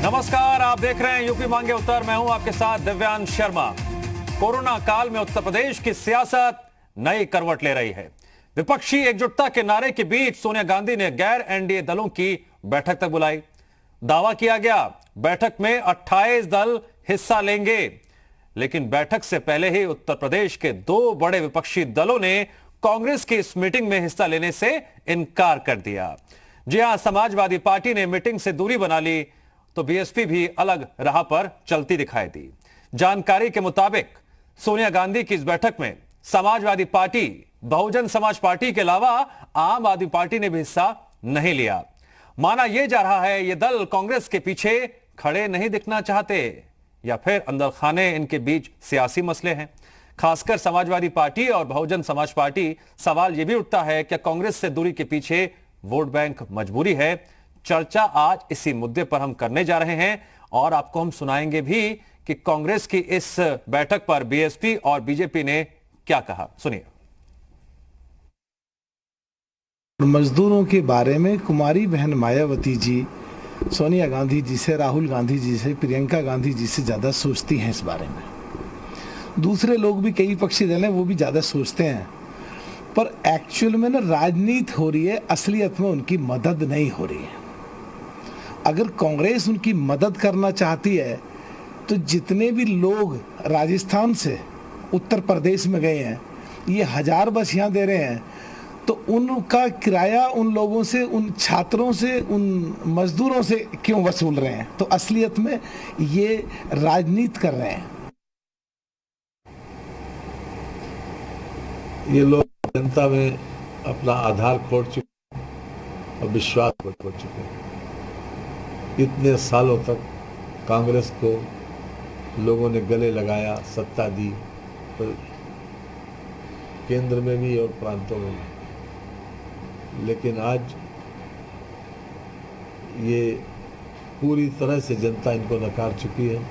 नमस्कार, आप देख रहे हैं यूपी मांगे उत्तर। मैं हूं आपके साथ दिव्यांश शर्मा। कोरोना काल में उत्तर प्रदेश की सियासत नई करवट ले रही है। विपक्षी एकजुटता के नारे के बीच सोनिया गांधी ने गैर एनडीए दलों की बैठक तक बुलाई। दावा किया गया बैठक में 28 दल हिस्सा लेंगे, लेकिन बैठक से पहले ही उत्तर प्रदेश के दो बड़े विपक्षी दलों ने कांग्रेस की इस मीटिंग में हिस्सा लेने से इनकार कर दिया। जी हां, समाजवादी पार्टी ने मीटिंग से दूरी बना ली तो बीएसपी भी अलग राह पर चलती दिखाई दी। जानकारी के मुताबिक सोनिया गांधी की इस बैठक में समाजवादी पार्टी, बहुजन समाज पार्टी के अलावा आम आदमी पार्टी ने भी हिस्सा नहीं लिया। माना यह जा रहा है ये दल कांग्रेस के पीछे खड़े नहीं दिखना चाहते या फिर अंदर खाने इनके बीच सियासी मसले हैं। खासकर समाजवादी पार्टी और बहुजन समाज पार्टी, सवाल यह भी उठता है कि कांग्रेस से दूरी के पीछे वोट बैंक मजबूरी है। चर्चा आज इसी मुद्दे पर हम करने जा रहे हैं और आपको हम सुनाएंगे भी कि कांग्रेस की इस बैठक पर बीएसपी और बीजेपी ने क्या कहा। सुनिए। मजदूरों के बारे में कुमारी बहन मायावती जी सोनिया गांधी जी से, राहुल गांधी जी से, प्रियंका गांधी जी से ज्यादा सोचती हैं इस बारे में। दूसरे लोग भी, कई पक्षी दल हैं, वो भी ज्यादा सोचते हैं, पर एक्चुअल में ना राजनीति हो रही है, असलियत में उनकी मदद नहीं हो रही है। अगर कांग्रेस उनकी मदद करना चाहती है तो जितने भी लोग राजस्थान से उत्तर प्रदेश में गए हैं, ये 1000 बस यहाँ दे रहे हैं, तो उनका किराया उन लोगों से, उन छात्रों से, उन मजदूरों से क्यों वसूल रहे हैं? तो असलियत में ये राजनीति कर रहे हैं। ये लोग जनता में अपना आधार खो चुके और विश्वास खो चुके हैं। इतने सालों तक कांग्रेस को लोगों ने गले लगाया, सत्ता दी, तो केंद्र में भी और प्रांतों में भी, लेकिन आज ये पूरी तरह से जनता इनको नकार चुकी है।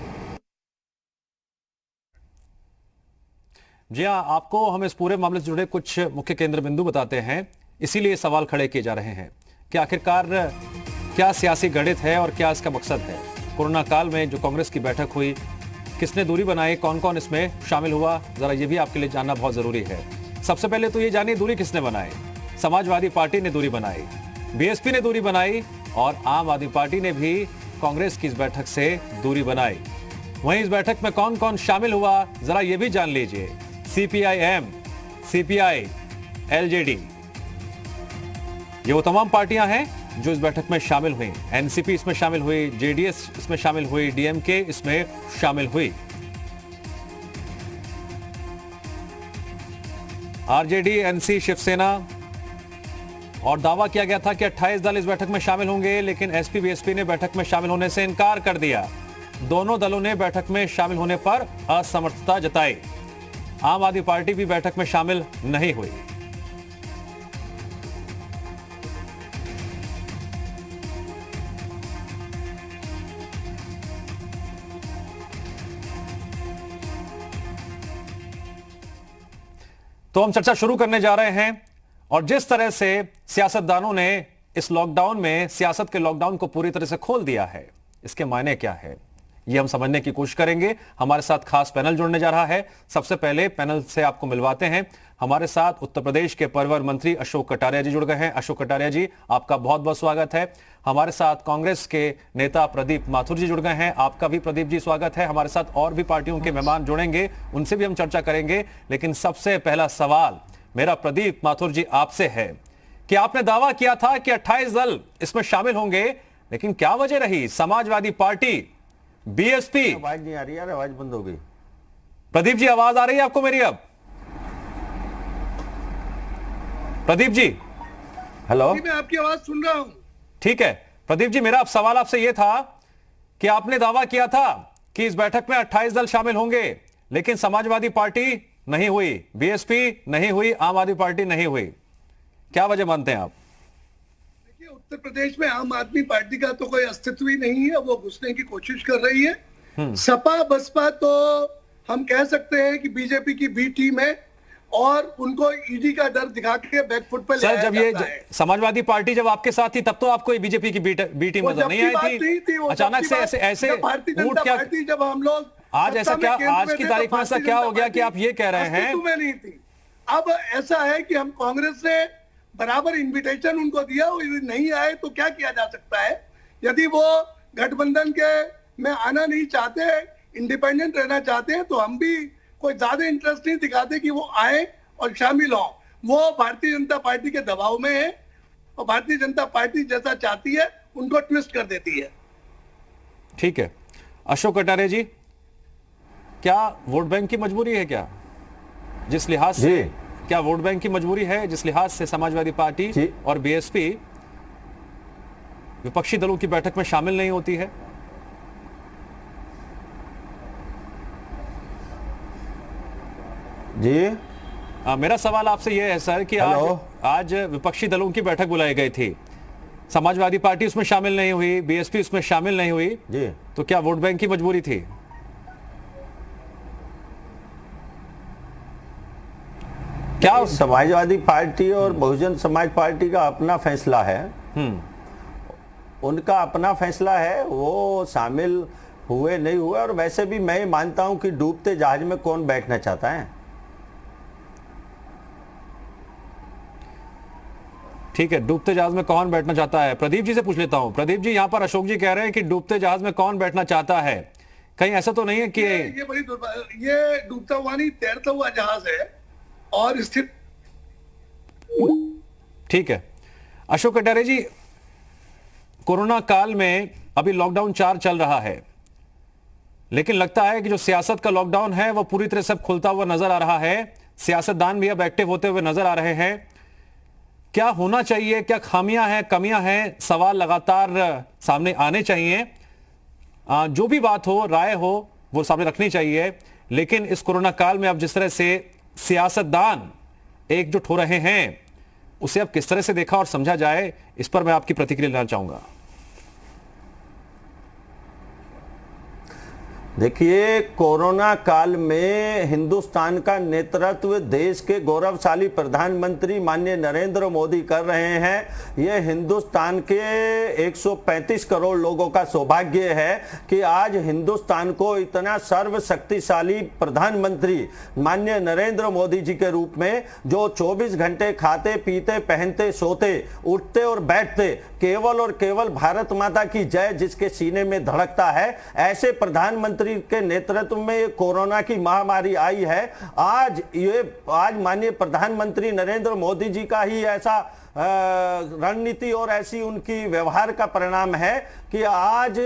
जी हां, आपको हम इस पूरे मामले से जुड़े कुछ मुख्य केंद्र बिंदु बताते हैं, इसीलिए सवाल खड़े किए जा रहे हैं कि आखिरकार क्या सियासी गणित है और क्या इसका मकसद है। कोरोना काल में जो कांग्रेस की बैठक हुई, किसने दूरी बनाई, कौन कौन इसमें शामिल हुआ, जरा ये भी आपके लिए जानना बहुत जरूरी है। सबसे पहले तो ये जानिए दूरी किसने बनाई। समाजवादी पार्टी ने दूरी बनाई, बीएसपी ने दूरी बनाई और आम आदमी पार्टी ने भी कांग्रेस की इस बैठक से दूरी बनाई। वहीं इस बैठक में कौन कौन शामिल हुआ, जरा ये भी जान लीजिए। सीपीआईएम, सीपीआई, एलजेडी, ये वो तमाम पार्टियां हैं जो इस बैठक में शामिल हुई। एनसीपी इसमें शामिल हुई, जेडीएस इसमें शामिल हुई, डीएमके इसमें शामिल हुई, आरजेडी, एनसी, शिवसेना। और दावा किया गया था कि 28 दल इस बैठक में शामिल होंगे, लेकिन एसपी बीएसपी ने बैठक में शामिल होने से इनकार कर दिया। दोनों दलों ने बैठक में शामिल होने पर असमर्थता जताई। आम आदमी पार्टी भी बैठक में शामिल नहीं हुई। तो हम चर्चा शुरू करने जा रहे हैं और जिस तरह से सियासतदानों ने इस लॉकडाउन में सियासत के लॉकडाउन को पूरी तरह से खोल दिया है, इसके मायने क्या है, ये हम समझने की कोशिश करेंगे। हमारे साथ खास पैनल जुड़ने जा रहा है। सबसे पहले पैनल से आपको मिलवाते हैं। हमारे साथ उत्तर प्रदेश के परिवहन मंत्री अशोक कटारिया जी जुड़ गए हैं। अशोक कटारिया जी, आपका बहुत बहुत स्वागत है। हमारे साथ कांग्रेस के नेता प्रदीप माथुर जी जुड़ गए हैं। आपका भी प्रदीप जी स्वागत है। हमारे साथ और भी पार्टियों के मेहमान जुड़ेंगे, उनसे भी हम चर्चा करेंगे। लेकिन सबसे पहला सवाल मेरा प्रदीप माथुर जी आपसे है कि आपने दावा किया था कि 28 दल इसमें शामिल होंगे, लेकिन क्या वजह रही? Samajwadi party, BSP. आवाज नहीं आ रही यार, आवाज बंद हो गई। प्रदीप जी, आवाज आ रही है आपको मेरी? अब प्रदीप जी, हेलो, मैं आपकी आवाज सुन रहा हूं। ठीक है प्रदीप जी, मेरा अब सवाल आपसे यह था कि आपने दावा किया था कि इस बैठक में 28 दल शामिल होंगे, लेकिन समाजवादी पार्टी नहीं हुई, बीएसपी नहीं हुई, आम आदमी पार्टी नहीं हुई। क्या वजह मानते हैं आप? देखिए, उत्तर प्रदेश में आम आदमी पार्टी का तो कोई अस्तित्व ही नहीं है, वो घुसने की कोशिश कर रही है। सपा बसपा तो हम कह सकते हैं कि बीजेपी की बी टीम है, और उनको ईडी का डर दिखा के बैकफुट पे ले सर, आया जब ये जाता है। समाजवादी पार्टी जब आपके साथ थी तब तो आपको बीजेपी की बी टीम वो नजर जब नहीं की आई बात नहीं थी, वो अचानक जब से की ऐसे बात- ऐसे जब भारतीय ऊट जनता क्या पार्टी जब हम लोग आज ऐसा सत्ता में क्या केंद्र आज में की थे, तारीख तो में ऐसा भारतीय क्या जनता हो गया कि पार्टी आप ये कह रहे हैं? अस्तित्व में नहीं थी। अब ऐसा है कि हम कांग्रेस ने बराबर इनविटेशन उनको दिया, वो नहीं आए तो क्या किया जा सकता है? यदि वो गठबंधन के में आना नहीं चाहते, इंडिपेंडेंट रहना चाहते हैं, तो हम भी कोई ज्यादा इंटरेस्ट नहीं दिखाते कि वो आए और शामिल हो। वो भारतीय जनता पार्टी के दबाव में है और भारतीय जनता पार्टी जैसा चाहती है उनको ट्विस्ट कर देती है। ठीक है, अशोक कटारिया जी, क्या वोट बैंक की मजबूरी है क्या? जिस लिहाज से जी। क्या वोट बैंक की मजबूरी है जिस लिहाज से समाजवादी पार्टी जी। और बीएसपी विपक्षी दलों की बैठक में शामिल नहीं होती है? जी मेरा सवाल आपसे यह है सर कि हेलो। आज विपक्षी दलों की बैठक बुलाई गई थी, समाजवादी पार्टी उसमें शामिल नहीं हुई, बीएसपी उसमें शामिल नहीं हुई, जी तो क्या वोट बैंक की मजबूरी थी? क्या समाजवादी पार्टी और बहुजन समाज पार्टी का अपना फैसला है, उनका अपना फैसला है, वो शामिल हुए नहीं हुए। और वैसे भी मैं मानता हूं कि डूबते जहाज में कौन बैठना चाहता है। ठीक है, डूबते जहाज में कौन बैठना चाहता है? प्रदीप जी से पूछ लेता हूं। प्रदीप जी, यहां पर अशोक जी कह रहे हैं कि डूबते जहाज में कौन बैठना चाहता है, कहीं ऐसा तो नहीं है कि ये बड़ी ये डूबता हुआ नहीं, तैरता हुआ जहाज है और स्थित। ठीक है, अशोक कटारिया जी, कोरोना काल में अभी लॉकडाउन 4 चल रहा है, लेकिन लगता है कि जो सियासत का लॉकडाउन है वो पूरी तरह से खुलता हुआ नजर आ रहा है, सियासतदान भी अब एक्टिव होते हुए नजर आ रहे हैं। क्या होना चाहिए, क्या खामियां हैं, कमियां हैं, सवाल लगातार सामने आने चाहिए। जो भी बात हो, राय हो, वो सामने रखनी चाहिए। लेकिन इस कोरोना काल में अब जिस तरह से सियासतदान एकजुट हो रहे हैं, उसे अब किस तरह से देखा और समझा जाए, इस पर मैं आपकी प्रतिक्रिया लेना चाहूंगा। देखिए, कोरोना काल में हिंदुस्तान का नेतृत्व देश के गौरवशाली प्रधानमंत्री माननीय नरेंद्र मोदी कर रहे हैं। यह हिंदुस्तान के 135 करोड़ लोगों का सौभाग्य है कि आज हिंदुस्तान को इतना सर्वशक्तिशाली प्रधानमंत्री माननीय नरेंद्र मोदी जी के रूप में, जो 24 घंटे खाते पीते पहनते सोते उठते और बैठते केवल और केवल भारत माता की जय जिसके सीने में धड़कता है, ऐसे प्रधानमंत्री के नेतृत्व में ये कोरोना की महामारी आई है। आज माननीय प्रधानमंत्री नरेंद्र मोदी जी का ही ऐसा रणनीति और ऐसी उनकी व्यवहार का परिणाम है कि आज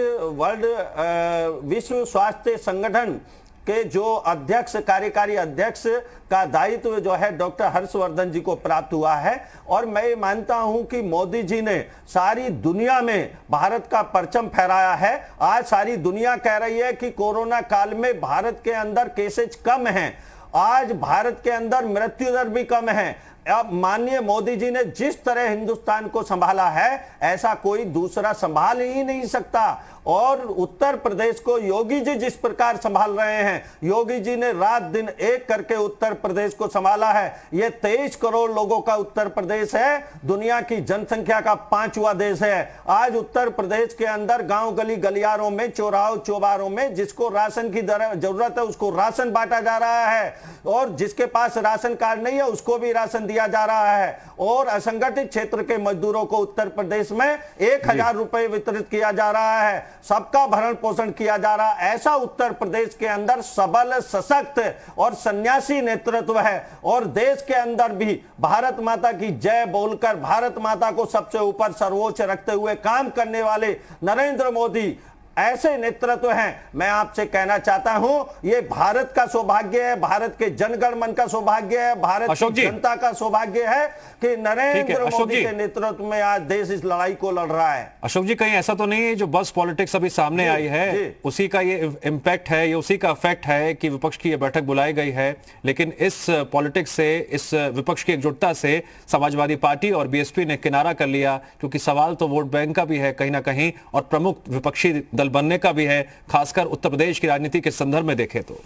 विश्व स्वास्थ्य संगठन के जो अध्यक्ष, कार्यकारी अध्यक्ष का दायित्व जो है डॉक्टर हर्षवर्धन जी को प्राप्त हुआ है। और मैं मानता हूं कि मोदी जी ने सारी दुनिया में भारत का परचम फहराया है। आज सारी दुनिया कह रही है कि कोरोना काल में भारत के अंदर केसेज कम हैं, आज भारत के अंदर मृत्यु दर भी कम है। अब माननीय मोदी जी ने जिस तरह हिंदुस्तान को संभाला है, ऐसा कोई दूसरा संभाल ही नहीं सकता। और उत्तर प्रदेश को योगी जी जिस प्रकार संभाल रहे हैं, योगी जी ने रात दिन एक करके उत्तर प्रदेश को संभाला है। यह 23 करोड़ लोगों का उत्तर प्रदेश है, दुनिया की जनसंख्या का 5वां देश है। आज उत्तर प्रदेश के अंदर गांव गली गलियारों में, चौराहों चौबारों में जिसको राशन की जरूरत है उसको राशन बांटा जा रहा है, और जिसके पास राशन कार्ड नहीं है उसको भी राशन दिया जा रहा है। और असंगठित क्षेत्र के मजदूरों को उत्तर प्रदेश में 1000 रुपए वितरित किया जा रहा है, सबका भरण पोषण किया जा रहा है। ऐसा उत्तर प्रदेश के अंदर सबल, सशक्त और सन्यासी नेतृत्व है। और देश के अंदर भी भारत माता की जय बोलकर, भारत माता को सबसे ऊपर सर्वोच्च रखते हुए काम करने वाले नरेंद्र मोदी ऐसे नेतृत्व हैं। मैं आपसे कहना चाहता हूं, ये भारत का सौभाग्य है, भारत के जनगण मन का सौभाग्य है, भारत की जनता का सौभाग्य है कि नरेंद्र मोदी के नेतृत्व में आज देश इस लड़ाई को लड़ रहा है। अशोक जी, कहीं ऐसा तो नहीं है जो बस पॉलिटिक्स अभी सामने आई है उसी का ये इंपैक्ट है, ये उसी का इफेक्ट है कि विपक्ष की ये बैठक बुलाई गई है, लेकिन इस पॉलिटिक्स से, इस विपक्ष की एकजुटता से समाजवादी पार्टी और बीएसपी ने किनारा कर लिया, क्योंकि सवाल तो वोट बैंक का भी है कहीं ना कहीं, और प्रमुख विपक्षी दल बनने का भी है, खासकर उत्तर प्रदेश की राजनीति के संदर्भ में देखें तो।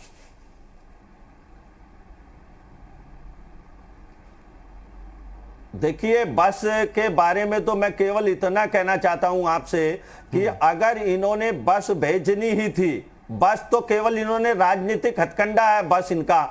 देखिए, बस के बारे में तो मैं केवल इतना कहना चाहता हूं आपसे कि अगर इन्होंने बस भेजनी ही थी, बस तो केवल इन्होंने राजनीतिक हथकंडा है बस इनका,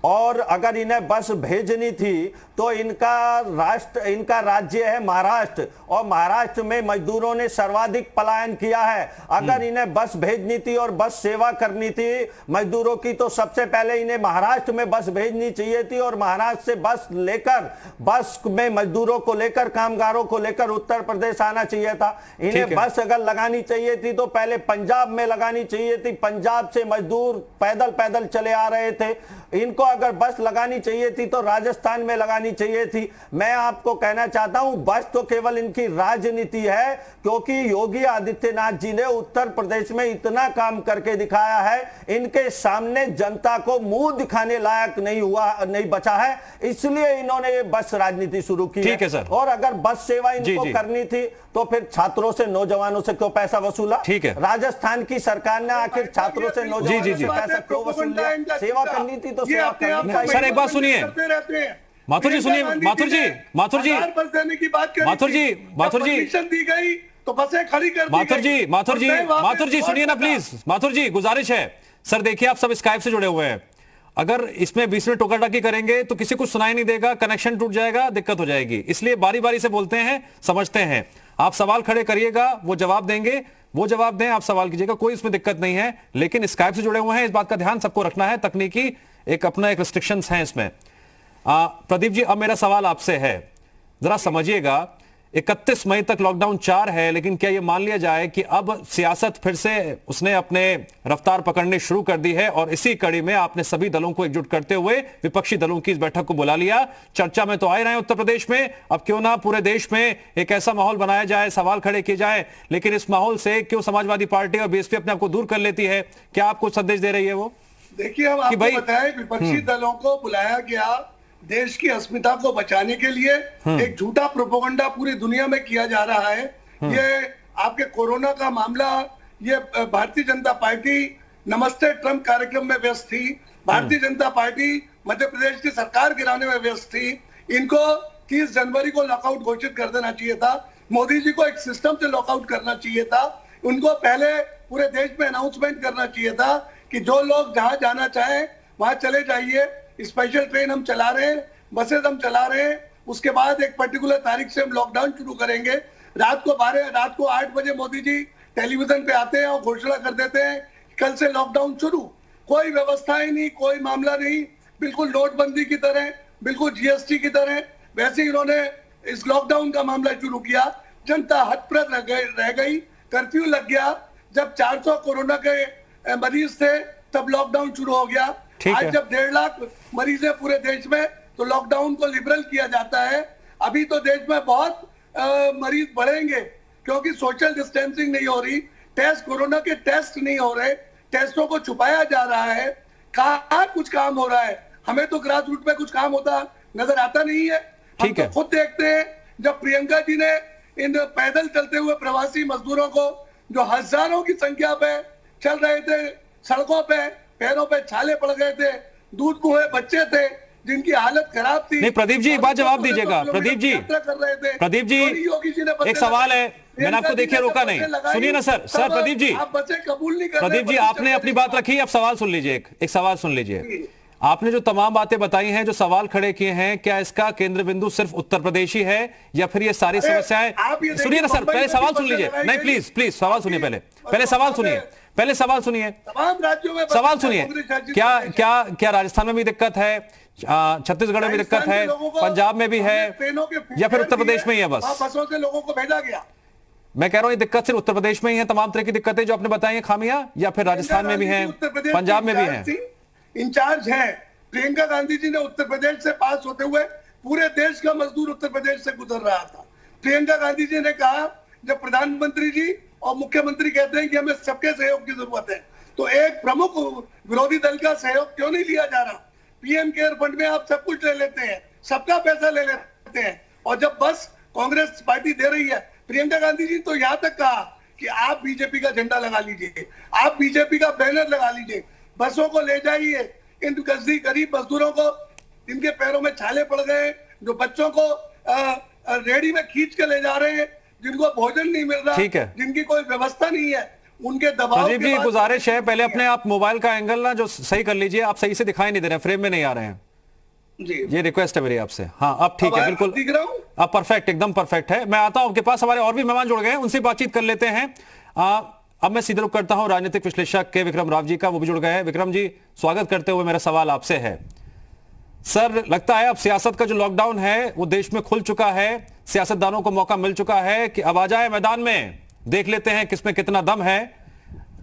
और अगर इन्हें बस भेजनी थी तो इनका राज्य है महाराष्ट्र, और महाराष्ट्र में मजदूरों ने सर्वाधिक पलायन किया है। अगर इन्हें बस भेजनी थी और बस सेवा करनी थी मजदूरों की, तो सबसे पहले इन्हें महाराष्ट्र में बस भेजनी चाहिए थी, और महाराष्ट्र से बस में मजदूरों को लेकर, कामगारों को लेकर उत्तर प्रदेश आना चाहिए था। इन्हें बस अगर लगानी चाहिए थी तो पहले पंजाब में लगानी चाहिए थी। पंजाब से मजदूर पैदल पैदल चले आ रहे थे। इनको अगर बस लगानी चाहिए थी तो राजस्थान में लगानी चाहिए थी। मैं आपको कहना चाहता हूं, बस तो केवल इनकी राजनीति है, क्योंकि योगी आदित्यनाथ जी ने उत्तर प्रदेश में इतना काम करके दिखाया है, इनके सामने जनता को मुंह दिखाने लायक नहीं बचा है, इसलिए इन्होंने ये बस राजनीति शुरू की है सर। और अगर बस सेवा इनको करनी थी तो फिर छात्रों से, नौजवानों से क्यों पैसा वसूला? ठीक है, राजस्थान की सरकार ने आखिर छात्रों से, नौजवानों से पैसा क्यों वसूल लिया? सेवा करनी थी तो सेवा करनी। सर एक बात सुनिए, माथुर जी सुनिए, माथुर जी दी गई तो बसें खड़ी कर दी। माथुर जी सुनिए ना प्लीज। माथुर जी गुजारिश है सर, देखिए आप सब स्काइप से जुड़े हुए हैं, अगर इसमें बीच में टोकाटाकी करेंगे तो किसी को सुनाई नहीं देगा, कनेक्शन टूट जाएगा, दिक्कत हो जाएगी, इसलिए बारी बारी से बोलते हैं, समझते हैं। आप सवाल खड़े करिएगा, वो जवाब देंगे, वो जवाब दें, आप सवाल कीजिएगा, कोई इसमें दिक्कत नहीं है। लेकिन स्काइप से जुड़े हुए हैं, इस बात का ध्यान सबको रखना है, तकनीकी एक रिस्ट्रिक्शंस हैं इसमें। प्रदीप जी, अब मेरा सवाल आपसे है, जरा समझिएगा, 31 मई तक लॉकडाउन 4 है, लेकिन क्या यह मान लिया जाए कि अब सियासत फिर से उसने अपने रफ्तार पकड़नी शुरू कर दी है, और इसी कड़ी में आपने सभी दलों को एकजुट करते हुए विपक्षी दलों की इस बैठक को बुला लिया? चर्चा में तो आए रहे हैं उत्तर प्रदेश में, अब क्यों ना पूरे देश में एक ऐसा माहौल बनाया जाए, सवाल खड़े किए जाए, लेकिन इस माहौल से क्यों समाजवादी पार्टी और बीएसपी अपने आपको दूर कर लेती है? क्या आपको संदेश दे रही है वो? देखिए, हम आपको बताएं, विपक्षी दलों को बुलाया गया देश की अस्मिता को बचाने के लिए। एक झूठा प्रोपेगेंडा पूरी दुनिया में किया जा रहा है। ये आपके कोरोना का मामला, ये भारतीय जनता पार्टी नमस्ते ट्रंप कार्यक्रम में व्यस्त थी, भारतीय जनता पार्टी मध्य प्रदेश की सरकार गिराने में व्यस्त थी। इनको 30 जनवरी को लॉकआउट घोषित कर देना चाहिए था, मोदी जी को एक सिस्टम से लॉकआउट करना चाहिए था, उनको पहले पूरे देश में अनाउंसमेंट करना चाहिए था कि जो लोग जहां जाना चाहें वहां चले जाइए, स्पेशल ट्रेन हम चला रहे हैं, बसेस हम चला रहे हैं, उसके बाद एक पर्टिकुलर तारीख से हम लॉकडाउन शुरू करेंगे। रात को 8 बजे मोदी जी टेलीविजन पे आते हैं और घोषणा कर देते हैं कल से लॉकडाउन शुरू। कोई व्यवस्था ही नहीं, कोई मामला नहीं, बिल्कुल नोटबंदी की तरह, बिल्कुल जीएसटी की तरह वैसे ही इन्होंने इस लॉकडाउन का मामला शुरू किया। जनता हतप्रभ रह गई, कर्फ्यू लग गया। जब 400 कोरोना के मरीज थे तब लॉकडाउन शुरू हो गया। आज जब 1.5 लाख मरीज है पूरे देश में तो लॉकडाउन को लिबरल किया जाता है। अभी तो देश में बहुत मरीज बढ़ेंगे क्योंकि सोशल डिस्टेंसिंग नहीं हो रही, कोरोना के टेस्ट नहीं हो रहे, टेस्टों को छुपाया जा रहा है। कहाँ कुछ काम हो रहा है? हमें तो ग्रास रूट पे कुछ काम होता नजर आता नहीं है। हम तो खुद देखते हैं जब प्रियंका जी ने इन पैदल चलते हुए प्रवासी मजदूरों को, जो हजारों की संख्या पे चल रहे थे, सड़कों पे पैरों पे छाले पड़ गए थे, दूध मुहे बच्चे थे जिनकी हालत खराब थी। नहीं प्रदीप जी, एक बात जवाब दीजिएगा। प्रदीप जी एक सवाल है, मैंने आपको देखिए रोका नहीं, सुनिए ना सर। प्रदीप जी, आप बच्चे कबूल नहीं कर रहे। प्रदीप जी, आपने अपनी बात रखी, अब सवाल सुन लीजिए। एक सवाल सुन लीजिए। आपने जो तमाम बातें बताई हैं, जो सवाल खड़े किए हैं, क्या इसका केंद्र बिंदु सिर्फ उत्तर प्रदेश ही है या फिर ये सारी समस्याएं? सुनिए ना सर, पहले सवाल सुन लीजिए। नहीं प्लीज सवाल सुनिए, पहले सवाल सुनिए, पहले सवाल सुनिए, तमाम राज्यों में सवाल सुनिए। क्या राजस्थान में भी दिक्कत है, छत्तीसगढ़ में भी दिक्कत है, पंजाब में भी है, या फिर उत्तर प्रदेश में ही है? बस बसों से लोगों को भेजा गया। मैं कह रहा हूं ये दिक्कत सिर्फ उत्तर प्रदेश में ही है, तमाम तरह की दिक्कतें जो आपने बताई हैं खामियां, या फिर राजस्थान में भी है, पंजाब में भी है? इंचार्ज है प्रियंका गांधी जी ने उत्तर प्रदेश से पास होते हुए पूरे देश का मजदूर उत्तर प्रदेश से गुजर रहा था। प्रियंका गांधी जी ने कहा, जब प्रधानमंत्री जी और मुख्यमंत्री कहते हैं कि हमें सबके सहयोग की जरूरत है, तो एक प्रमुख विरोधी दल का सहयोग क्यों नहीं लिया जा रहा? पीएम केयर फंड में आप सब कुछ ले लेते हैं, सबका पैसा ले लेते हैं, और जब बस कांग्रेस पार्टी दे रही है, प्रियंका गांधी जी तो यहाँ तक कहा कि आप बीजेपी का झंडा लगा लीजिए, आप बीजेपी का बैनर लगा लीजिए, बसों को ले जाइए, इन गरीब मजदूरों को जिनके पैरों में छाले पड़ गए, जो बच्चों को रेडी में खींच के ले जा रहे हैं, जिनको भोजन नहीं मिल रहा, ठीक है, जिनकी कोई व्यवस्था नहीं है, उनके दबाव प्रदीप जी के बाद गुजारिश है पहले अपने आप मोबाइल का एंगल ना जो सही कर लीजिए, आप सही से दिखाई नहीं दे रहे हैं, फ्रेम में नहीं आ रहे हैं जी, ये रिक्वेस्ट है मेरी आपसे। हाँ अब ठीक है, बिल्कुल दिख रहा हूं। अब परफेक्ट, एकदम परफेक्ट है। मैं आता हूं आपके पास, हमारे और भी मेहमान जुड़ गए हैं, उनसे बातचीत कर लेते हैं। अब मैं सीधे रुख करता हूं राजनीतिक विश्लेषक के विक्रम राव जी का, वो भी जुड़ गए हैं। विक्रम जी स्वागत करते हुए मेरा सवाल आपसे है, सर लगता है अब सियासत का जो लॉकडाउन है वो देश में खुल चुका है, सियासतदानों को मौका मिल चुका है कि अब आ जाए मैदान में, देख लेते हैं किसमें कितना दम है।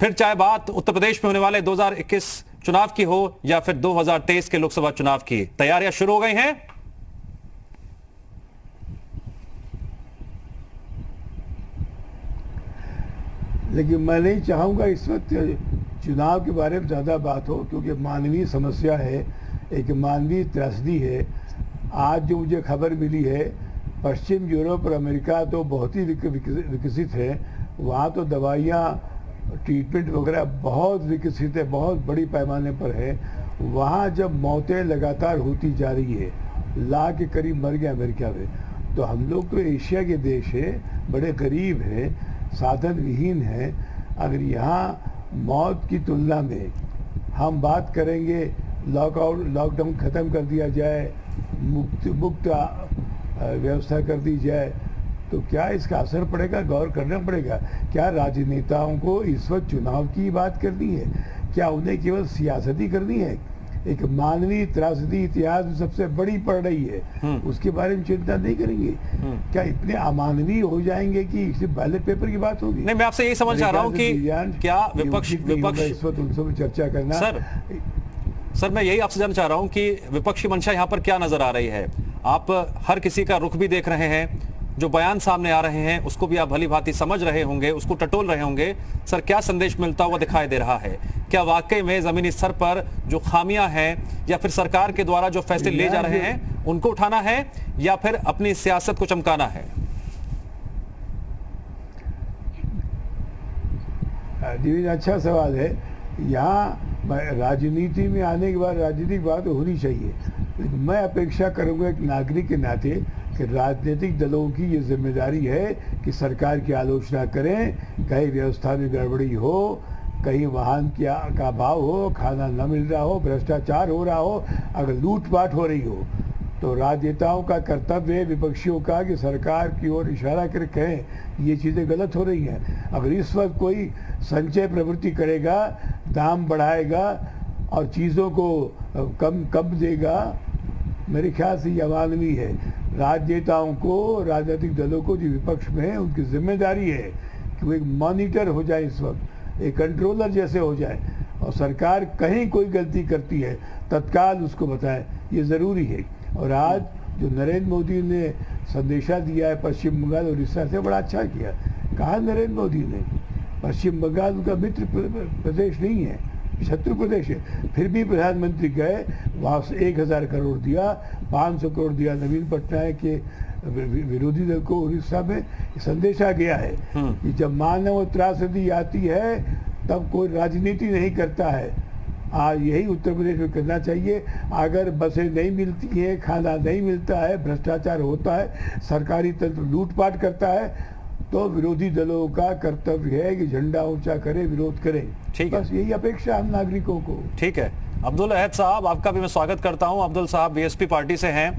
फिर चाहे बात उत्तर प्रदेश में होने वाले 2021 चुनाव की हो या फिर 2023 के लोकसभा चुनाव की, तैयारियां शुरू हो गई हैं। लेकिन मैं नहीं चाहूँगा इस वक्त चुनाव के बारे में ज़्यादा बात हो, क्योंकि मानवीय समस्या है, एक मानवीय त्रासदी है। आज जो मुझे खबर मिली है, पश्चिम यूरोप और अमेरिका तो बहुत ही विकसित है, वहाँ तो दवाइयाँ ट्रीटमेंट वगैरह बहुत विकसित है, बहुत बड़ी पैमाने पर है। वहाँ जब मौतें लगातार होती जा रही है, लाख के करीब मर गए अमेरिका में, तो हम लोग तो एशिया के देश है, बड़े गरीब हैं, साधन विहीन है। अगर यहाँ मौत की तुलना में हम बात करेंगे लॉकडाउन ख़त्म कर दिया जाए, मुक्त व्यवस्था कर दी जाए, तो क्या इसका असर पड़ेगा, गौर करना पड़ेगा। क्या राजनेताओं को इस वक्त चुनाव की बात करनी है, क्या उन्हें केवल सियासत ही करनी है? एक मानवीय त्रासदी इतिहास में सबसे बड़ी पड़ रही है, उसके बारे में चिंता नहीं करेंगे? क्या इतने अमानवीय हो जाएंगे कि सिर्फ बैलेट पेपर की बात होगी? नहीं, मैं आपसे यही समझ आ रहा हूं कि क्या विपक्ष इस वक्त उन सब चर्चा करना। सर मैं यही आपसे जानना चाह रहा हूं कि विपक्ष की मंशा यहां पर क्या नजर आ रही है। आप हर किसी का रुख भी देख रहे हैं, जो बयान सामने आ रहे हैं उसको भी आप भली भांति समझ रहे होंगे, उसको टटोल रहे होंगे। सर क्या संदेश मिलता हुआ दिखाई दे रहा है? क्या वाकई में जमीनी स्तर पर जो खामियां हैं या फिर सरकार के द्वारा जो फैसले ले जा रहे हैं उनको उठाना है या फिर अपनी सियासत को चमकाना है? अच्छा सवाल है। यहाँ राजनीति में आने के बाद राजनीतिक बात होनी चाहिए। मैं अपेक्षा करूँगा एक नागरिक के नाते कि राजनीतिक दलों की ये जिम्मेदारी है कि सरकार की आलोचना करें, कहीं व्यवस्था में गड़बड़ी हो, कहीं वाहन का अभाव हो, खाना न मिल रहा हो, भ्रष्टाचार हो रहा हो, अगर लूटपाट हो रही हो, तो राजनेताओं का कर्तव्य है, विपक्षियों का, कि सरकार की ओर इशारा कर कहें ये चीज़ें गलत हो रही हैं। अगर इस वक्त कोई संचय प्रवृत्ति करेगा, दाम बढ़ाएगा और चीज़ों को कम देगा, मेरे ख्याल से ये अमानवीय है। राजनेताओं को, राजनीतिक दलों को जो विपक्ष में है, उनकी जिम्मेदारी है कि वो एक मॉनिटर हो जाए, इस वक्त एक कंट्रोलर जैसे हो जाए, और सरकार कहीं कोई गलती करती है तत्काल उसको बताए, ये ज़रूरी है। और आज जो नरेंद्र मोदी ने संदेशा दिया है पश्चिम बंगाल और उड़ीसा से, बड़ा अच्छा किया। कहा नरेंद्र मोदी ने, पश्चिम बंगाल उनका मित्र प्रदेश नहीं है, शत्रु प्रदेश है, फिर भी प्रधानमंत्री गए, वहाँ से 1000 करोड़ दिया, 500 करोड़ दिया नवीन पटनायक के विरोधी दल को उड़ीसा में। संदेशा गया है कि जब मानव त्रासदी आती है तब कोई राजनीति नहीं करता है। आज यही उत्तर प्रदेश में करना चाहिए। अगर बसें नहीं मिलती हैं, खाना नहीं मिलता है, भ्रष्टाचार होता है, सरकारी तंत्र लूटपाट करता है, तो विरोधी दलों का कर्तव्य है कि झंडा ऊंचा करें, विरोध करें। बस यही अपेक्षा हम नागरिकों को। ठीक है, अब्दुल अहद साहब आपका भी मैं स्वागत करता हूं। अब्दुल साहब बीएसपी पार्टी से हैं।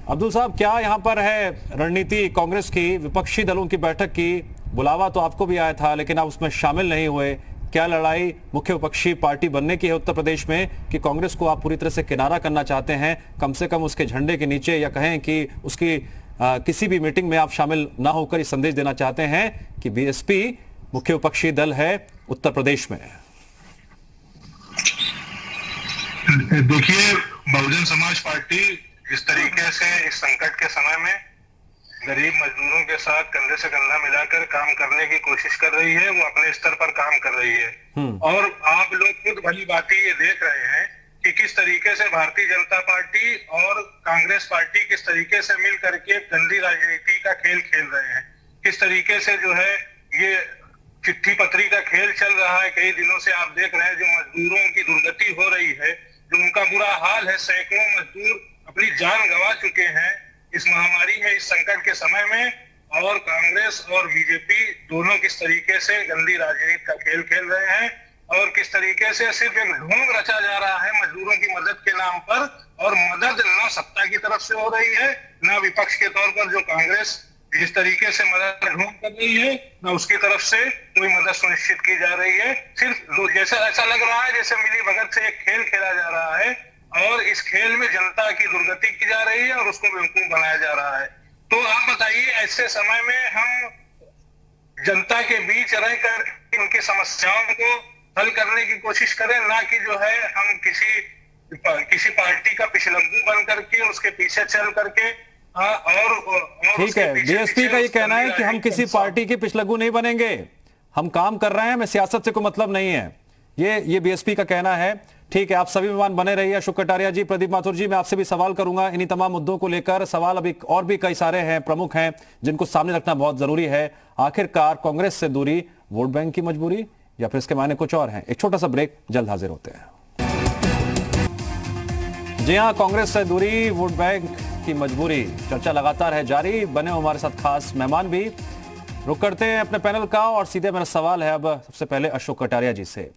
अब्दुल साहब, क्या यहां पर है रणनीति कांग्रेस की, विपक्षी दलों की बैठक की? बुलावा तो आपको भी आया था लेकिन आप उसमें शामिल नहीं हुए। क्या लड़ाई मुख्य विपक्षी पार्टी बनने की है उत्तर प्रदेश में, कि कांग्रेस को आप पूरी तरह से किनारा करना चाहते हैं, कम से कम उसके झंडे के नीचे, या कहें कि उसकी किसी भी मीटिंग में आप शामिल ना होकर ये संदेश देना चाहते हैं कि बीएसपी मुख्य विपक्षी दल है उत्तर प्रदेश में? देखिए, बहुजन समाज पार्टी इस तरीके से इस संकट के समय में गरीब मजदूरों के साथ कंधे से कंधा मिलाकर काम करने की कोशिश कर रही है, वो अपने स्तर पर काम कर रही है। और आप लोग खुद भली बातें ये देख रहे हैं कि किस तरीके से भारतीय जनता पार्टी और कांग्रेस पार्टी किस तरीके से मिल करके गंदी राजनीति का खेल खेल रहे हैं, किस तरीके से जो है ये चिट्ठी पत्री का खेल चल रहा है। कई दिनों से आप देख रहे हैं जो मजदूरों की दुर्गति हो रही है, जो उनका बुरा हाल है, सैकड़ों मजदूर अपनी जान गंवा चुके हैं इस महामारी में, इस संकट के समय में, और कांग्रेस और बीजेपी दोनों किस तरीके से गंदी राजनीति का खेल खेल रहे हैं और किस तरीके से सिर्फ एक ढोंग रचा जा रहा है मजदूरों की मदद के नाम पर, और मदद न सत्ता की तरफ से हो रही है, न विपक्ष के तौर पर जो कांग्रेस जिस तरीके से मदद ढोंग कर रही है, न उसकी तरफ से कोई मदद सुनिश्चित की जा रही है। सिर्फ जैसा ऐसा लग रहा है जैसे मिली भगत से एक खेल खेला जा रहा है और इस खेल में जनता की दुर्गति की जा रही है और उसको बेवकूफ बनाया जा रहा है। तो आप बताइए, ऐसे समय में हम जनता के बीच रहकर उनकी समस्याओं को हल करने की कोशिश करें, ना कि जो है हम किसी पार्टी का पिछलग्गू बन करके उसके पीछे चल करके और ठीक है, बीएसपी का ये कहना है कि हम किसी पार्टी के पिछलग्गू नहीं बनेंगे, हम काम कर रहे हैं, हमें सियासत से कोई मतलब नहीं है, ये बीएसपी का कहना है। ठीक है, आप सभी मेहमान बने रहिए। अशोक कटारिया जी, प्रदीप माथुर जी, मैं आपसे भी सवाल करूंगा इन्हीं तमाम मुद्दों को लेकर। सवाल अभी और भी कई सारे हैं, प्रमुख हैं, जिनको सामने रखना बहुत जरूरी है। आखिरकार कांग्रेस से दूरी वोट बैंक की मजबूरी या फिर इसके मायने कुछ और हैं? एक छोटा सा ब्रेक, जल्द हाजिर होते हैं। जी हां, कांग्रेस से दूरी वोट बैंक की मजबूरी, चर्चा लगातार है जारी। बने हमारे साथ खास मेहमान भी। रुक करते हैं अपने पैनल का और सीधे मेरा सवाल है अब सबसे पहले अशोक कटारिया जी से।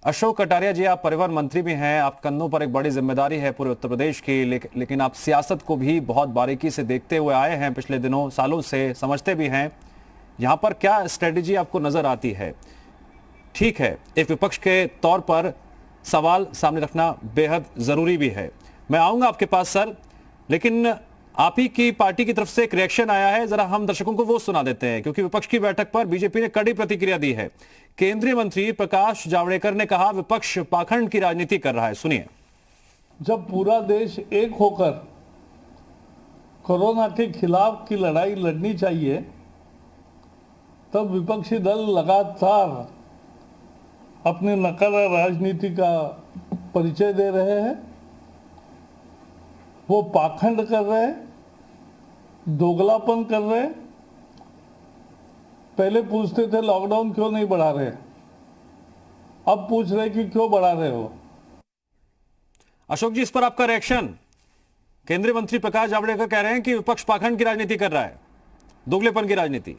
अशोक कटारिया जी, आप परिवहन मंत्री भी हैं, आप कंधों पर एक बड़ी जिम्मेदारी है पूरे उत्तर प्रदेश की, लेकिन आप सियासत को भी बहुत बारीकी से देखते हुए आए हैं पिछले दिनों, सालों से, समझते भी हैं। यहां पर क्या स्ट्रेटेजी आपको नजर आती है? ठीक है, एक विपक्ष के तौर पर सवाल सामने रखना बेहद जरूरी भी है। मैं आऊंगा आपके पास सर, लेकिन आप ही की पार्टी की तरफ से एक रिएक्शन आया है, जरा हम दर्शकों को वो सुना देते हैं, क्योंकि विपक्ष की बैठक पर बीजेपी ने कड़ी प्रतिक्रिया दी है। केंद्रीय मंत्री प्रकाश जावड़ेकर ने कहा विपक्ष पाखंड की राजनीति कर रहा है, सुनिए। जब पूरा देश एक होकर कोरोना के खिलाफ की लड़ाई लड़नी चाहिए, तब विपक्षी दल लगातार अपने नकल राजनीति का परिचय दे रहे हैं। वो पाखंड कर रहे हैं, दोगलापन कर रहे हैं। पहले पूछते थे लॉकडाउन क्यों नहीं बढ़ा रहे, अब पूछ रहे कि क्यों बढ़ा रहे हो। अशोक जी, इस पर आपका रिएक्शन? केंद्रीय मंत्री प्रकाश जावड़ेकर कह रहे हैं कि विपक्ष पाखंड की राजनीति कर रहा है, दोगलेपन की राजनीति।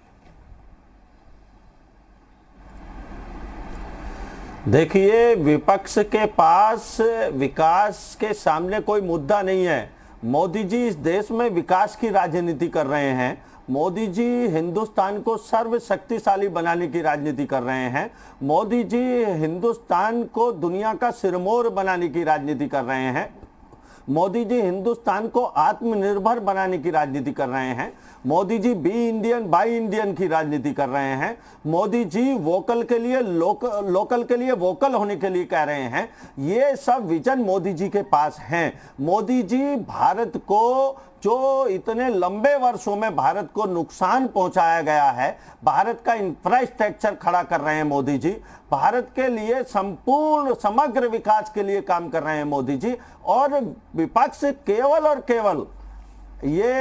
देखिए, विपक्ष के पास विकास के सामने कोई मुद्दा नहीं है। मोदी जी इस देश में विकास की राजनीति कर रहे हैं। मोदी जी हिंदुस्तान को सर्वशक्तिशाली बनाने की राजनीति कर रहे हैं। मोदी जी हिंदुस्तान को दुनिया का सिरमौर बनाने की राजनीति कर रहे हैं। मोदी जी हिंदुस्तान को आत्मनिर्भर बनाने की राजनीति कर रहे हैं। Modi ji be Indian buy Indian की राजनीति कर रहे हैं। मोदी जी वोकल के लिए लोकल के लिए वोकल होने के लिए कह रहे हैं। ये सब विजन मोदी जी के पास हैं। मोदी जी भारत को, जो इतने लंबे वर्षों में भारत को नुकसान पहुंचाया गया है, भारत का इंफ्रास्ट्रक्चर खड़ा कर रहे हैं मोदी जी। भारत के लिए संपूर्ण समग्र विकास के लिए काम कर रहे हैं मोदी जी। और विपक्ष केवल और केवल ये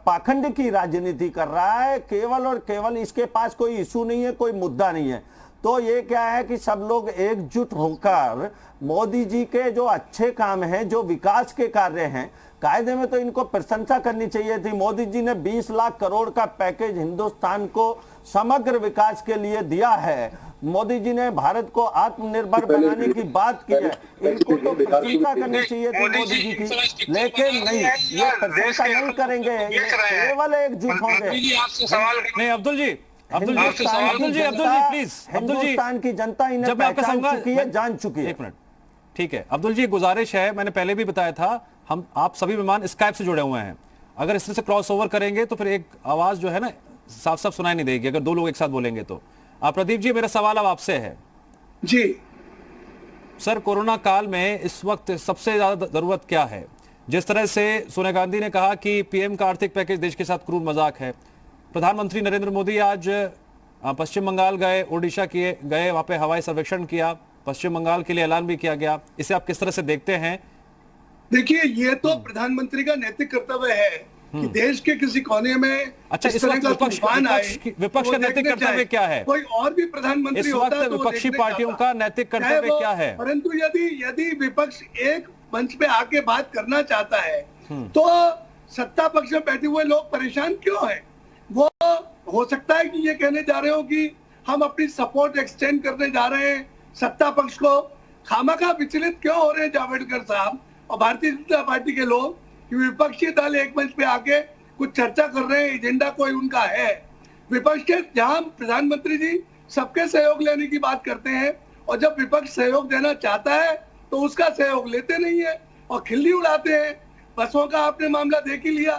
पाखंड की राजनीति कर रहा है, केवल और केवल। इसके पास कोई इशू नहीं है, कोई मुद्दा नहीं है। तो ये क्या है कि सब लोग एकजुट होकर मोदी जी के जो अच्छे काम हैं, जो विकास के कार्य हैं, कायदे में तो इनको प्रशंसा करनी चाहिए थी। मोदी जी ने 20 लाख करोड़ का पैकेज हिंदुस्तान को समग्र विकास के लिए दिया है। मोदी जी ने भारत को आत्मनिर्भर बनाने की बात की है, इनको तो प्रशंसा करनी चाहिए थी मोदी जी की, लेकिन नहीं, ये प्रशंसा नहीं करेंगे, ये केवल एकजुट होंगे। नहीं, अब्दुल जी प्लीज, हिंदुस्तान की जनता इन्हें पहचान चुकी है, जान चुकी है। एक मिनट, ठीक है अब्दुल जी, गुजारिश है, मैंने पहले भी बताया था, आप सभी मेहमान स्काइप से जुड़े हुए हैं। अगर इस तरह से क्रॉस ओवर करेंगे तो फिर एक आवाज जो है ना साफ साफ सुनाई नहीं देगी, अगर दो लोग एक साथ बोलेंगे तो। प्रदीप जी, मेरा सवाल अब आपसे है। जी सर, कोरोना काल में इस वक्त सबसे ज्यादा जरूरत क्या है? जिस तरह से सोनिया गांधी ने कहा कि पीएम का आर्थिक पैकेज देश के साथ क्रूर मजाक है, प्रधानमंत्री नरेंद्र मोदी आज पश्चिम बंगाल गए, ओडिशा गए, वहां पे हवाई सर्वेक्षण किया, पश्चिम बंगाल के लिए ऐलान भी किया गया। इसे आप किस तरह से देखते हैं? देखिए, ये तो प्रधानमंत्री का नैतिक कर्तव्य है कि देश के किसी कोने में अच्छा, इस वक्त विपक्ष का नैतिक कर्तव्य क्या है? कोई और भी प्रधानमंत्री होता है, विपक्षी पार्टियों का नैतिक कर्तव्य क्या है? परंतु यदि विपक्ष एक मंच पे आके बात करना चाहता है तो सत्ता पक्ष में बैठे हुए लोग परेशान क्यों हैं? वो हो सकता है कि ये कहने जा रहे हो कि हम अपनी सपोर्ट एक्सटेंड करने जा रहे हैं सत्ता पक्ष को। खामखा विचलित क्यों हो रहे हैं जावड़ेकर साहब और भारतीय जनता पार्टी के लोग कि विपक्षी दल एक मंच पे आके कुछ चर्चा कर रहे हैं, एजेंडा कोई उनका है। विपक्ष के जहां प्रधानमंत्री जी सबके सहयोग लेने की बात करते हैं और जब विपक्ष सहयोग देना चाहता है तो उसका सहयोग लेते नहीं है और खिल्ली उड़ाते हैं। बसों का आपने मामला देख ही लिया,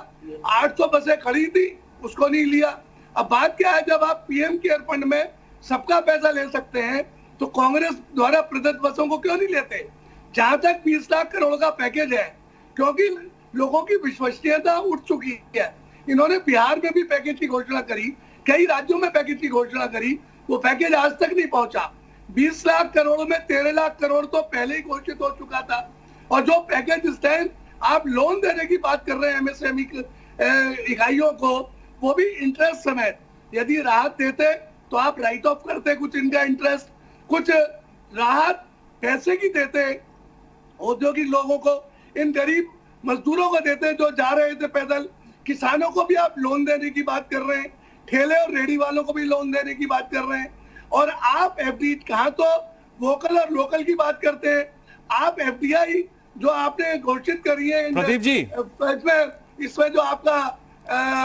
800 बसें खड़ी थी, उसको नहीं लिया। अब बात क्या है, जब आप पीएम केयर फंड में सबका पैसा ले सकते हैं तो कांग्रेस द्वारा प्रदत्त बसों को क्यों नहीं लेते? जहां तक 20 लाख करोड़ का पैकेज है, क्योंकि लोगों की विश्वसनीयता उठ चुकी है। इन्होंने बिहार में भी पैकेज की घोषणा करी, कई राज्यों में पैकेज की घोषणा करी, वो पैकेज आज तक नहीं पहुंचा। 20 लाख करोड़ में 13 लाख करोड़ तो पहले ही घोषित हो चुका था। और जो पैकेज इस टाइम आप लोन देने की बात कर रहे हैं एमएसएमई इकाइयों को, वो भी इंटरेस्ट समेत। यदि राहत देते तो आप राइट ऑफ करते कुछ इनका इंटरेस्ट, कुछ राहत पैसे की देते औद्योगिक लोगों को, इन गरीब मजदूरों को देते जो जा रहे थे पैदल। किसानों को भी आप लोन देने की बात कर रहे हैं, ठेले और रेहड़ी वालों को भी लोन देने की बात कर रहे हैं। और आप एफडी, कहाँ तो वोकल और लोकल की बात करते हैं, आप एफडीआई जो आपने घोषित करी है प्रदीप जी, इसमें जो आपका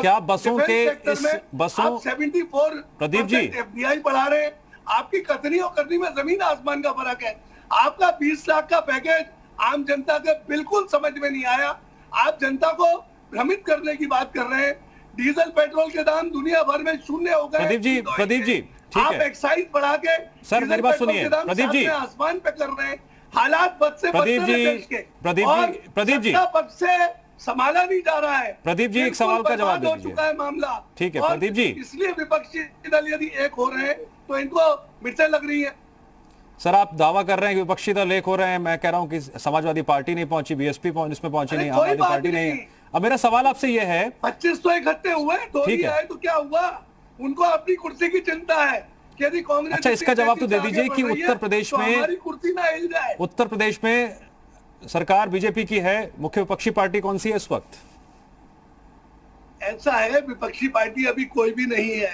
क्या बसों के इस बसों 74 प्रदीप जी एफडीआई बढ़ा रहे हैं। आपकी कथनी और करनी में जमीन आसमान का फर्क है। आपका 20 लाख का पैकेज आम जनता के बिल्कुल समझ में नहीं आया। आप जनता को भ्रमित करने की बात कर रहे हैं। डीजल पेट्रोल के दाम दुनिया भर में शून्य हो गए। प्रदीप जी ठीक आप है, एक्साइज बढ़ा के सर मेरी बात सुनिए प्रदीप जी, आसमान पे कर रहे हैं। हालात बद से प्रदीप जी पक्ष से संभाला नहीं जा रहा है। प्रदीप जी एक सवाल का जवाब दे चुका है मामला। ठीक है प्रदीप जी, इसलिए विपक्षी दल यदि एक हो रहे हैं तो इनको मिर्चें लग रही है। सर आप दावा कर रहे हैं कि विपक्षी दल एक हो रहे हैं, मैं कह रहा हूं कि समाजवादी पार्टी नहीं पहुंची, बीएसपी इसमें पहुंची नहीं, आम आदमी पार्टी नहीं। अब मेरा सवाल आपसे ये है, 25 तो इकट्ठे हुए, दो ही आए तो क्या हुआ? उनको अपनी कुर्सी की चिंता है कि यदि कांग्रेस। अच्छा इसका जवाब तो दे दीजिए कि उत्तर प्रदेश में, हमारी कुर्सी ना हिल जाए। उत्तर प्रदेश में सरकार बीजेपी की है, मुख्य विपक्षी पार्टी कौन सी है इस वक्त? ऐसा है, विपक्षी पार्टी अभी कोई भी नहीं है।